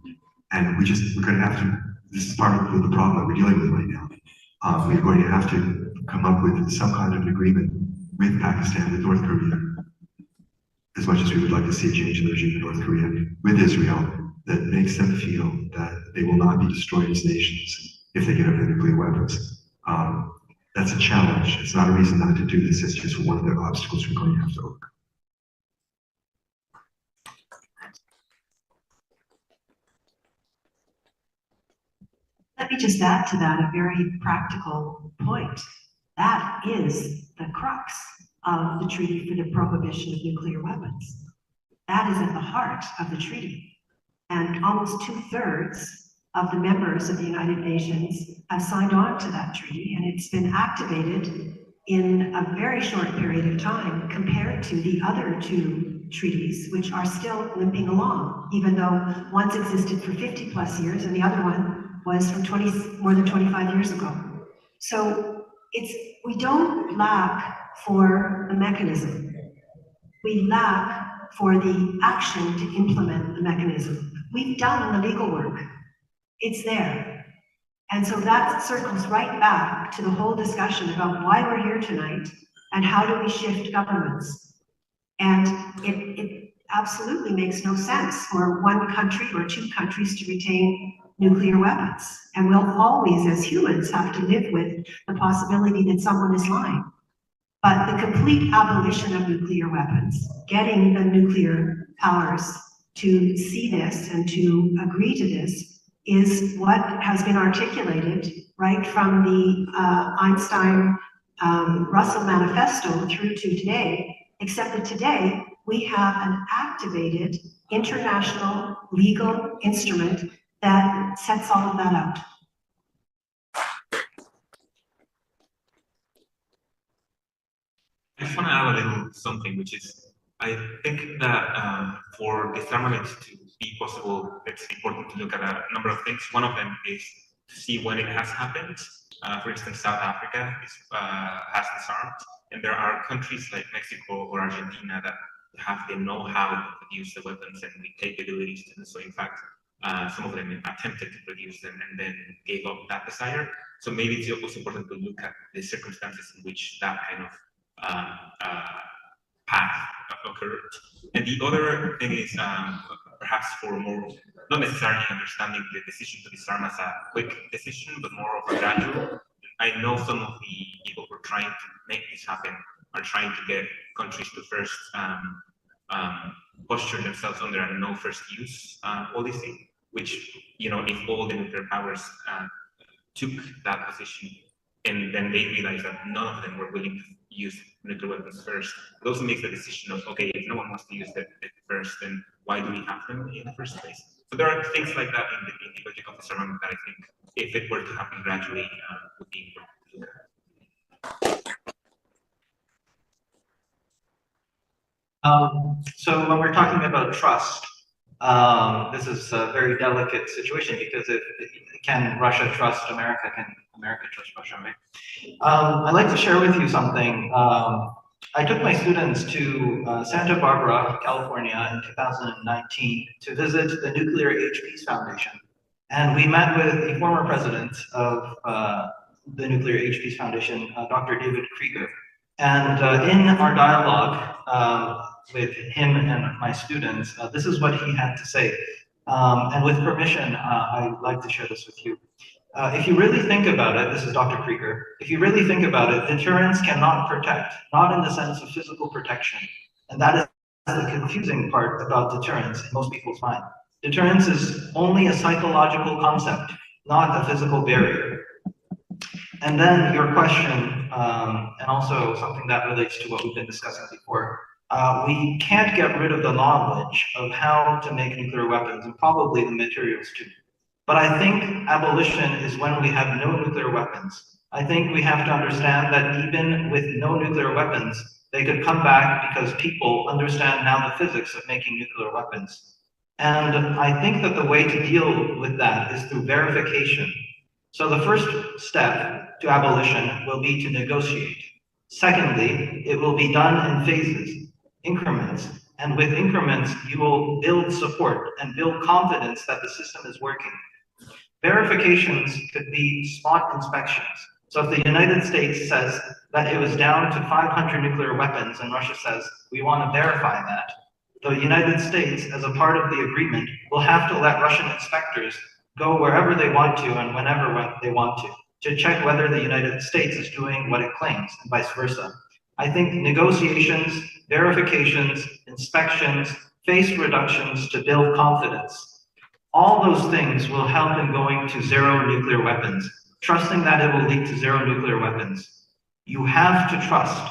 And we're going to have to, this is part of the problem that we're dealing with right now. We're going to have to come up with some kind of an agreement with Pakistan, with North Korea, as much as we would like to see a change in the regime in North Korea, with Israel, that makes them feel that they will not be destroyed as nations if they get up their nuclear weapons. That's a challenge. It's not a reason not to do this. It's just one of the obstacles we're going to have to overcome. Let me just add to that a very practical point. That is the crux of the Treaty for the Prohibition of Nuclear Weapons. That is at the heart of the treaty. And almost 2/3 of the members of the United Nations have signed on to that treaty, and it's been activated in a very short period of time compared to the other 2 treaties, which are still limping along, even though one's existed for 50 plus years and the other one was from more than 25 years ago. So we don't lack for the mechanism. We lack for the action to implement the mechanism. We've done the legal work. It's there. And so that circles right back to the whole discussion about why we're here tonight and how do we shift governments. And it absolutely makes no sense for one country or two countries to retain nuclear weapons. And we'll always, as humans, have to live with the possibility that someone is lying. But the complete abolition of nuclear weapons, getting the nuclear powers to see this and to agree to this, is what has been articulated right from the Einstein-Russell Manifesto through to today, except that today we have an activated international legal instrument that sets all of that out. I just want to add a little something, which is, I think that for disarmament to be possible, it's important to look at a number of things. One of them is to see when it has happened. For instance, South Africa has disarmed, and there are countries like Mexico or Argentina that have the know-how to produce the weapons and the capabilities to do so. In fact, some of them attempted to produce them and then gave up that desire. So maybe it's also important to look at the circumstances in which that kind of path occurred. And the other thing is perhaps for more, not necessarily understanding the decision to disarm as a quick decision, but more of a gradual. I know some of the people who are trying to make this happen are trying to get countries to first posture themselves under a no first use policy, which, you know, if all the nuclear powers took that position and then they realized that none of them were willing to use nuclear weapons first, it also makes the decision of, okay, if no one wants to use it first, then why do we have them in the first place? So there are things like that in the logic of disarmament that I think, if it were to happen gradually, would be important to look at. So when we're talking about trust, this is a very delicate situation because can Russia trust America? Can America trust Russia? Right? I'd like to share with you something. I took my students to Santa Barbara, California in 2019 to visit the Nuclear Age Peace Foundation. And we met with the former president of the Nuclear Age Peace Foundation, Dr. David Krieger. And in our dialogue with him and my students, this is what he had to say. And with permission, I'd like to share this with you. If you really think about it, this is Dr. Krieger, if you really think about it, deterrence cannot protect, not in the sense of physical protection. And that is the confusing part about deterrence in most people's mind. Deterrence is only a psychological concept, not a physical barrier. And then your question, and also something that relates to what we've been discussing before, we can't get rid of the knowledge of how to make nuclear weapons and probably the materials too. But I think abolition is when we have no nuclear weapons. I think we have to understand that even with no nuclear weapons, they could come back because people understand now the physics of making nuclear weapons. And I think that the way to deal with that is through verification. So the first step to abolition will be to negotiate. Secondly, it will be done in phases, increments. And with increments, you will build support and build confidence that the system is working. Verifications could be spot inspections. So if the United States says that it was down to 500 nuclear weapons and Russia says, we want to verify that, the United States, as a part of the agreement, will have to let Russian inspectors go wherever they want to and whenever they want to check whether the United States is doing what it claims and vice versa. I think negotiations, verifications, inspections, phase reductions to build confidence, all those things will help in going to zero nuclear weapons, trusting that it will lead to zero nuclear weapons. You have to trust.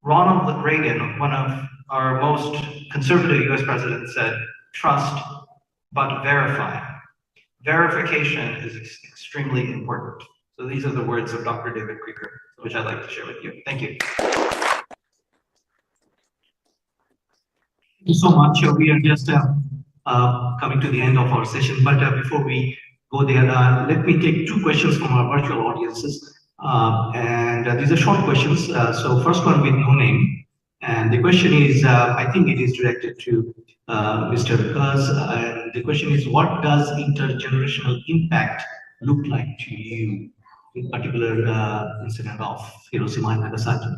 Ronald Reagan, one of our most conservative US presidents, said, trust, but verify. Verification is extremely important. So these are the words of Dr. David Krieger, which I'd like to share with you. Thank you. you so much. We are just coming to the end of our session, but before we go there, let me take two questions from our virtual audiences. These are short questions. So first one with no name. And the question is, I think it is directed to Mr. Kaz. And the question is, what does intergenerational impact look like to you, in particular incident of Hiroshima and Nagasaki?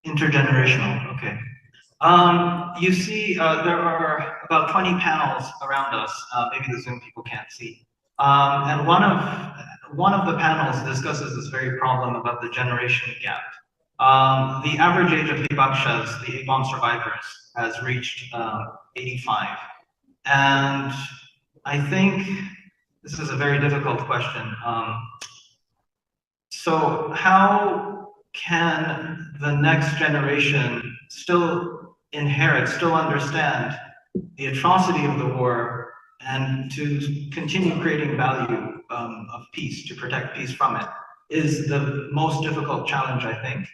Intergenerational, okay. You see, there are about 20 panels around us. Maybe the Zoom people can't see. And one of the panels discusses this very problem about the generation gap. The average age of Hibakshas, the A-bomb survivors, has reached 85. And I think this is a very difficult question. So how can the next generation still inherit, still understand the atrocity of the war and to continue creating value of peace, to protect peace from it, is the most difficult challenge, I think.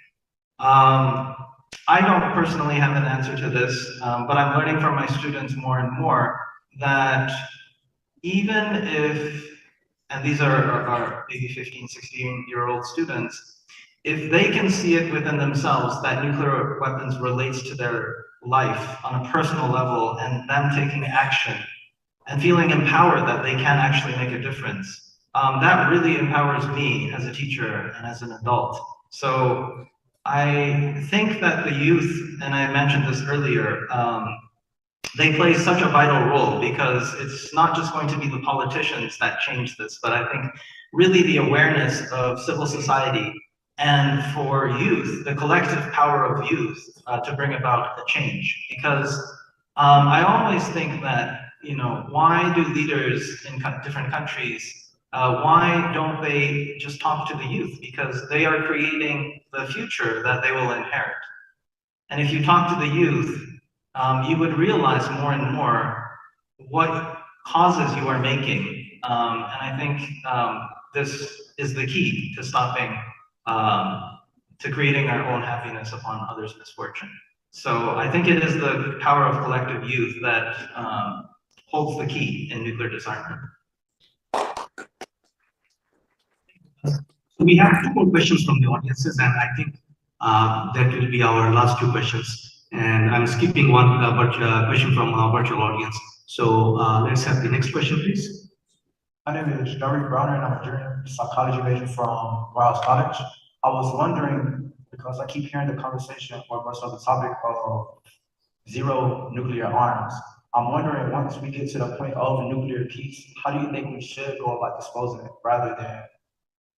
I don't personally have an answer to this, but I'm learning from my students more and more that even if, and these are maybe 15, 16-year-old students, if they can see it within themselves that nuclear weapons relates to their life on a personal level and them taking action and feeling empowered that they can actually make a difference, that really empowers me as a teacher and as an adult. So I think that the youth, and I mentioned this earlier, they play such a vital role because it's not just going to be the politicians that change this, but I think really the awareness of civil society and for youth, the collective power of youth to bring about a change. Because I always think that, you know, why do leaders in different countries, why don't they just talk to the youth? Because they are creating the future that they will inherit. And if you talk to the youth, you would realize more and more what causes you are making. And I think this is the key to stopping, to creating our own happiness upon others' misfortune. So I think it is the power of collective youth that holds the key in nuclear disarmament. We have two more questions from the audiences, and I think that will be our last two questions. And I'm skipping one question from our virtual audience. So let's have the next question, please. My name is Derek Browner, and I'm a junior psychology major from Rouse College. I was wondering, because I keep hearing the conversation or more so the topic of zero nuclear arms. I'm wondering, once we get to the point of nuclear peace, how do you think we should go about disposing it rather than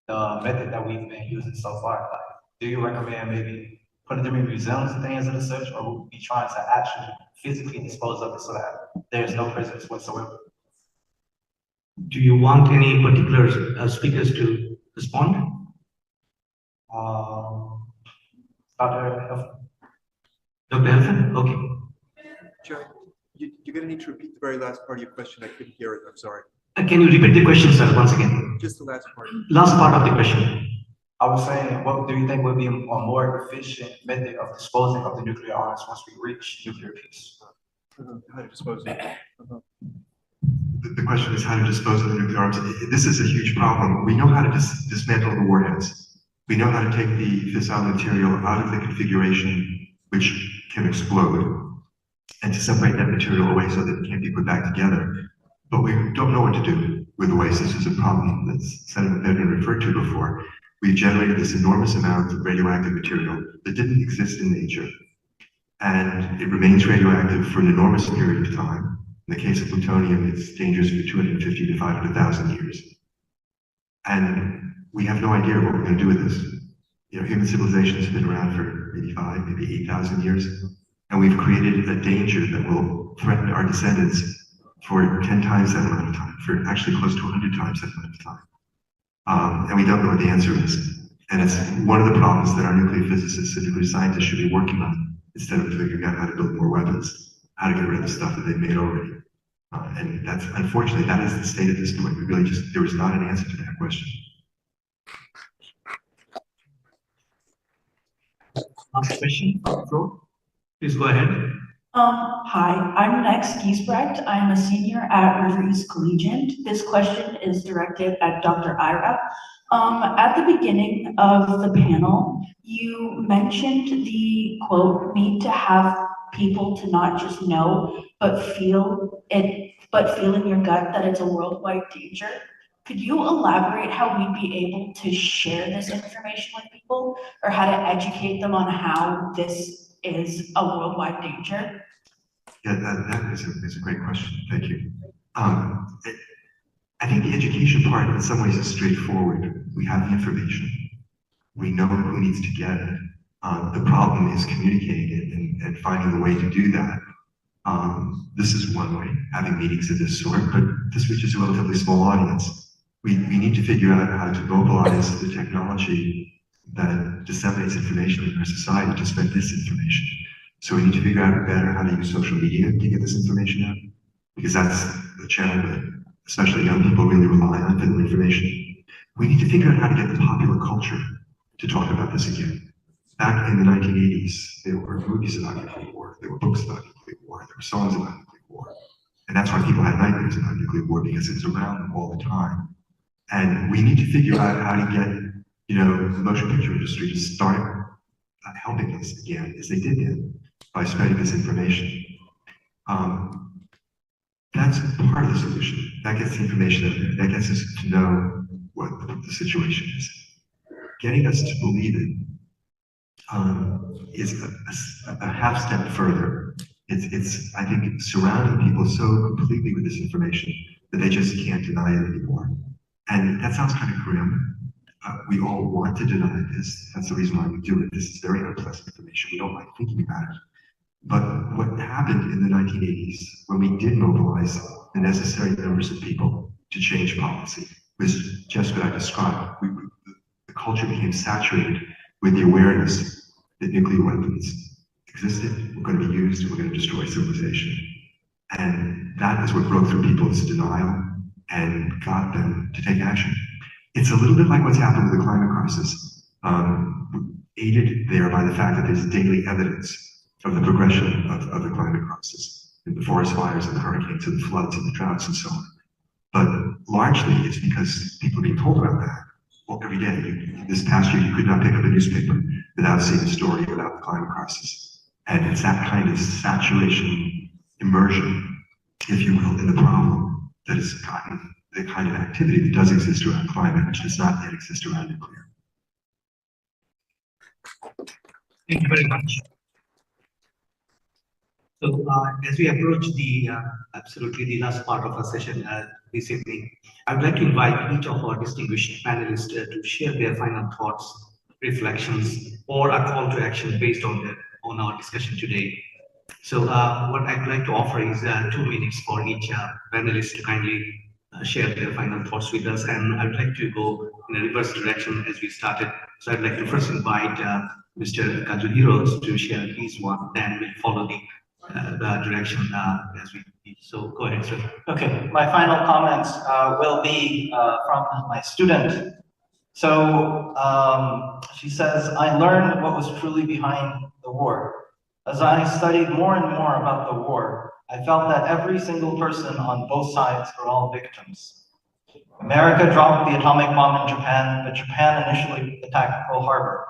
the method that we've been using so far? Like, do you recommend maybe putting them in museums and things of such, or will we be trying to actually physically dispose of it so that there's no presence whatsoever? Do you want any particular speakers to respond? Dr. Helfand. Dr. Helfand? Okay. Joe, you're going to need to repeat the very last part of your question. I couldn't hear it. I'm sorry. Can you repeat the question, sir, once again? Just the last part. Last part of the question. I was saying, what do you think would be a more efficient method of disposing of the nuclear arms once we reach nuclear peace? How to dispose of it. The question is how to dispose of the nuclear arms. This is a huge problem. We know how to dismantle the warheads. We know how to take the fissile material out of the configuration which can explode and to separate that material away so that it can't be put back together. But we don't know what to do with the waste. This is a problem that Senator McPhedran referred to before. We've generated this enormous amount of radioactive material that didn't exist in nature. And it remains radioactive for an enormous period of time. In the case of plutonium, it's dangerous for 250 to 500,000 years. And we have no idea what we're going to do with this. You know, human civilization has been around for maybe 5, maybe 8,000 years. And we've created a danger that will threaten our descendants for 10 times that amount of time, for actually close to 100 times that amount of time. And we don't know what the answer is. And it's one of the problems that our nuclear physicists and nuclear scientists should be working on, instead of figuring out how to build more weapons, how to get rid of the stuff that they've made already. And that's, unfortunately, that is the state at this point. We really just, there was not an answer to that question. Last question from the floor. Please go ahead. Hi, I'm Nex Giesbrecht. I'm a senior at River East Collegiate. This question is directed at Dr. Ira. At the beginning of the panel, you mentioned the quote, need to have people to not just know, but feel in your gut that it's a worldwide danger. Could you elaborate how we'd be able to share this information with people, or how to educate them on how this is a worldwide danger? Yeah, that is a great question. Thank you. I think the education part in some ways is straightforward. We have the information. We know who needs to get it. The problem is communicating it and finding a way to do that. This is one way, having meetings of this sort, but this reaches a relatively small audience. We need to figure out how to mobilize the technology that disseminates information in our society to spread this information. So we need to figure out better how to use social media to get this information out, because that's the channel that especially young people really rely on for the information. We need to figure out how to get the popular culture to talk about this again. Back in the 1980s, there were movies about nuclear war, there were books about nuclear war, there were songs about nuclear war. And that's why people had nightmares about nuclear war, because it was around them all the time. And we need to figure out how to get, the motion picture industry to start helping us again, as they did then, by spreading this information. That's part of the solution. That gets the information out there. That gets us to know what the situation is. Getting us to believe it is a half step further. It's I think surrounding people so completely with this information that they just can't deny it anymore. And that sounds kind of grim. We all want to deny this. That's the reason why we do it. This is very unpleasant information. We don't like thinking about it. But what happened in the 1980s, when we did mobilize the necessary numbers of people to change policy, was just what I described. The culture became saturated with the awareness that nuclear weapons existed, were going to be used, and were going to destroy civilization. And that is what broke through people's denial and got them to take action. It's a little bit like what's happened with the climate crisis, aided there by the fact that there's daily evidence of the progression of the climate crisis, and the forest fires and the hurricanes and the floods and the droughts and so on. But largely it's because people are being told about that. Well, every day, this past year, you could not pick up a newspaper without seeing a story about the climate crisis. And it's that kind of saturation, immersion, if you will, in the problem that has gotten the kind of activity that does exist around climate, which does not yet exist around nuclear. Thank you very much. So as we approach the absolutely the last part of our session this evening, I would like to invite each of our distinguished panelists to share their final thoughts, reflections, or a call to action based on our discussion today. So what I'd like to offer is 2 minutes for each panelist to kindly share their final thoughts with us, and I'd like to go in a reverse direction as we started. So I'd like to first invite Mr. Kazuhiro to share his one, then we'll follow the direction as we. So go ahead, sir. Okay, my final comments will be from my student. So she says, I learned what was truly behind the war. As I studied more and more about the war, I felt that every single person on both sides are all victims. America dropped the atomic bomb in Japan, but Japan initially attacked Pearl Harbor.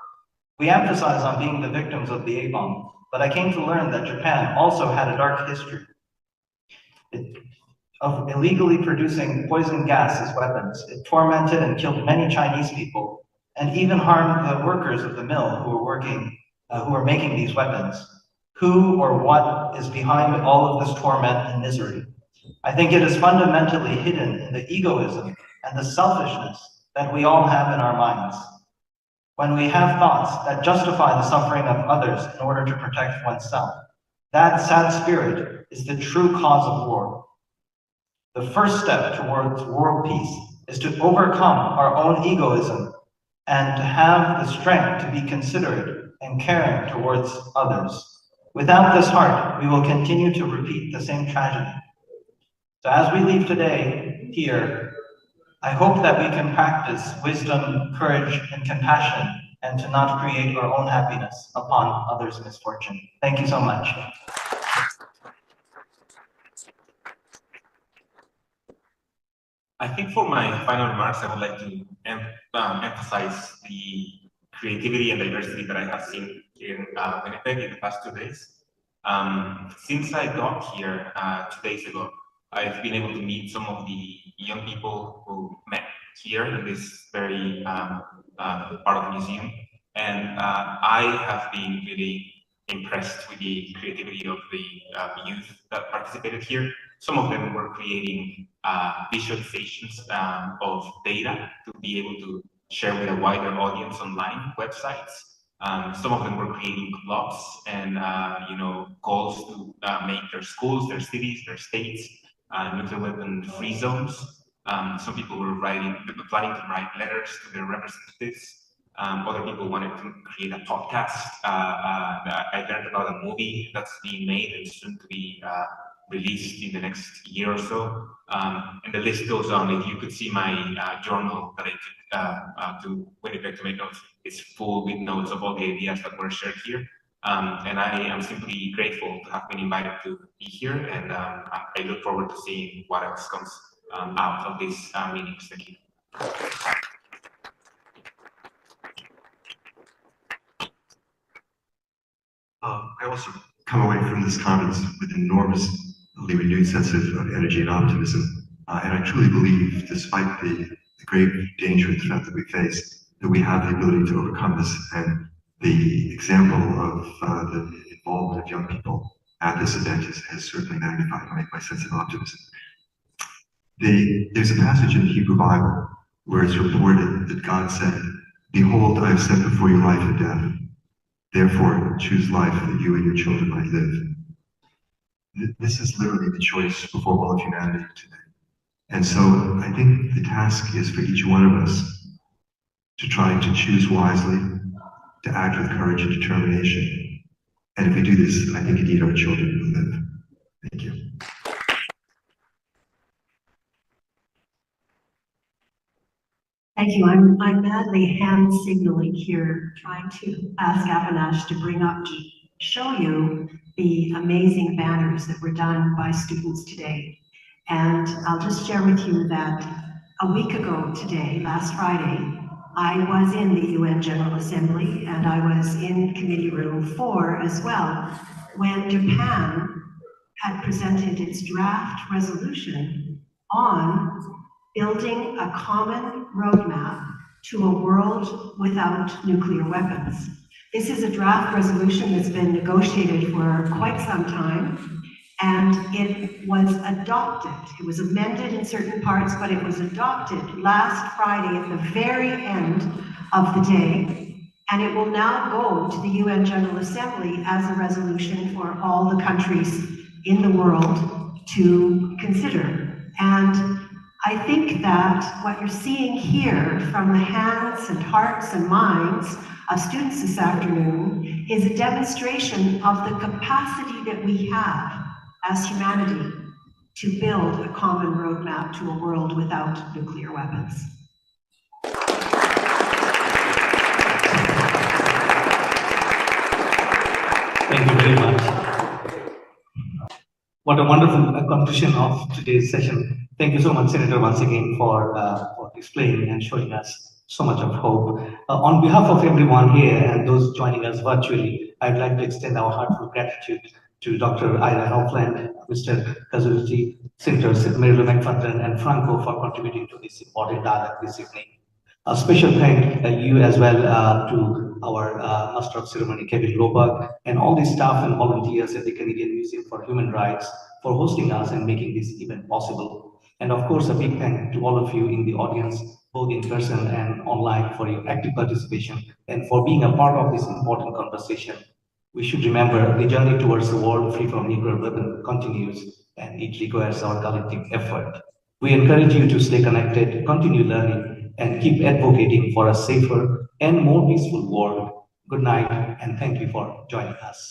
We emphasize on being the victims of the A-bomb, but I came to learn that Japan also had a dark history of illegally producing poison gas as weapons. It tormented and killed many Chinese people, and even harmed the workers of the mill who were making these weapons. Who or what is behind all of this torment and misery? I think it is fundamentally hidden in the egoism and the selfishness that we all have in our minds. When we have thoughts that justify the suffering of others in order to protect oneself, that sad spirit is the true cause of war. The first step towards world peace is to overcome our own egoism and to have the strength to be considerate and caring towards others. Without this heart, we will continue to repeat the same tragedy. So as we leave today here, I hope that we can practice wisdom, courage, and compassion and to not create our own happiness upon others' misfortune. Thank you so much. I think for my final remarks, I would like to emphasize the creativity and diversity that I have seen in Winnipeg in the past 2 days. Since I got here 2 days ago, I've been able to meet some of the young people who met here in this very part of the museum. And I have been really impressed with the creativity of the youth that participated here. Some of them were creating visualizations of data to be able to share with a wider audience online websites. Some of them were creating clubs and goals to make their schools, their cities, their states nuclear weapon-free zones. Some people were planning to write letters to their representatives. Other people wanted to create a podcast. I learned about a movie that's being made and soon to be released in the next year or so. And the list goes on. If you could see my journal that I took to Winnipeg to make notes, it's full with notes of all the ideas that were shared here. And I am simply grateful to have been invited to be here, and I look forward to seeing what else comes out of these meetings. Thank you. I also come away from this conference with an enormously renewed sense of energy and optimism. And I truly believe, despite the grave danger and threat that we face, that we have the ability to overcome this. And the example of the involvement of young people at this event has certainly magnified my sense of optimism. There's a passage in the Hebrew Bible where it's reported that God said, "Behold, I have set before you life and death. Therefore, choose life that you and your children might live." This is literally the choice before all of humanity today. And so I think the task is for each one of us to try to choose wisely, to act with courage and determination. And if we do this, I think indeed our children will live. Thank you. Thank you. I'm madly hand signaling here, trying to ask Avinash to bring up to show you the amazing banners that were done by students today. And I'll just share with you that a week ago today, last Friday, I was in the UN General Assembly, and I was in Committee Room 4 as well, when Japan had presented its draft resolution on building a common roadmap to a world without nuclear weapons. This is a draft resolution that's been negotiated for quite some time, and it was adopted. It was amended in certain parts, but it was adopted last Friday at the very end of the day, and it will now go to the UN General Assembly as a resolution for all the countries in the world to consider. And I think that what you're seeing here from the hands and hearts and minds of students this afternoon is a demonstration of the capacity that we have as humanity to build a common roadmap to a world without nuclear weapons. Thank you very much. What a wonderful conclusion of today's session. Thank you so much, Senator, once again for explaining and showing us so much of hope. On behalf of everyone here and those joining us virtually, I'd like to extend our heartfelt gratitude to Dr. Ira Helfand, Mr. Kaz Iguchi, Senator Marilou McPhedran, and Franco for contributing to this important dialogue this evening. A special thank you as well to our Master of Ceremony, Kevin Lobach, and all the staff and volunteers at the Canadian Museum for Human Rights for hosting us and making this event possible. And of course, a big thank to all of you in the audience, both in person and online, for your active participation and for being a part of this important conversation. We should remember the journey towards a world free from nuclear weapons continues, and it requires our collective effort. We encourage you to stay connected, continue learning, and keep advocating for a safer and more peaceful world. Good night, and thank you for joining us.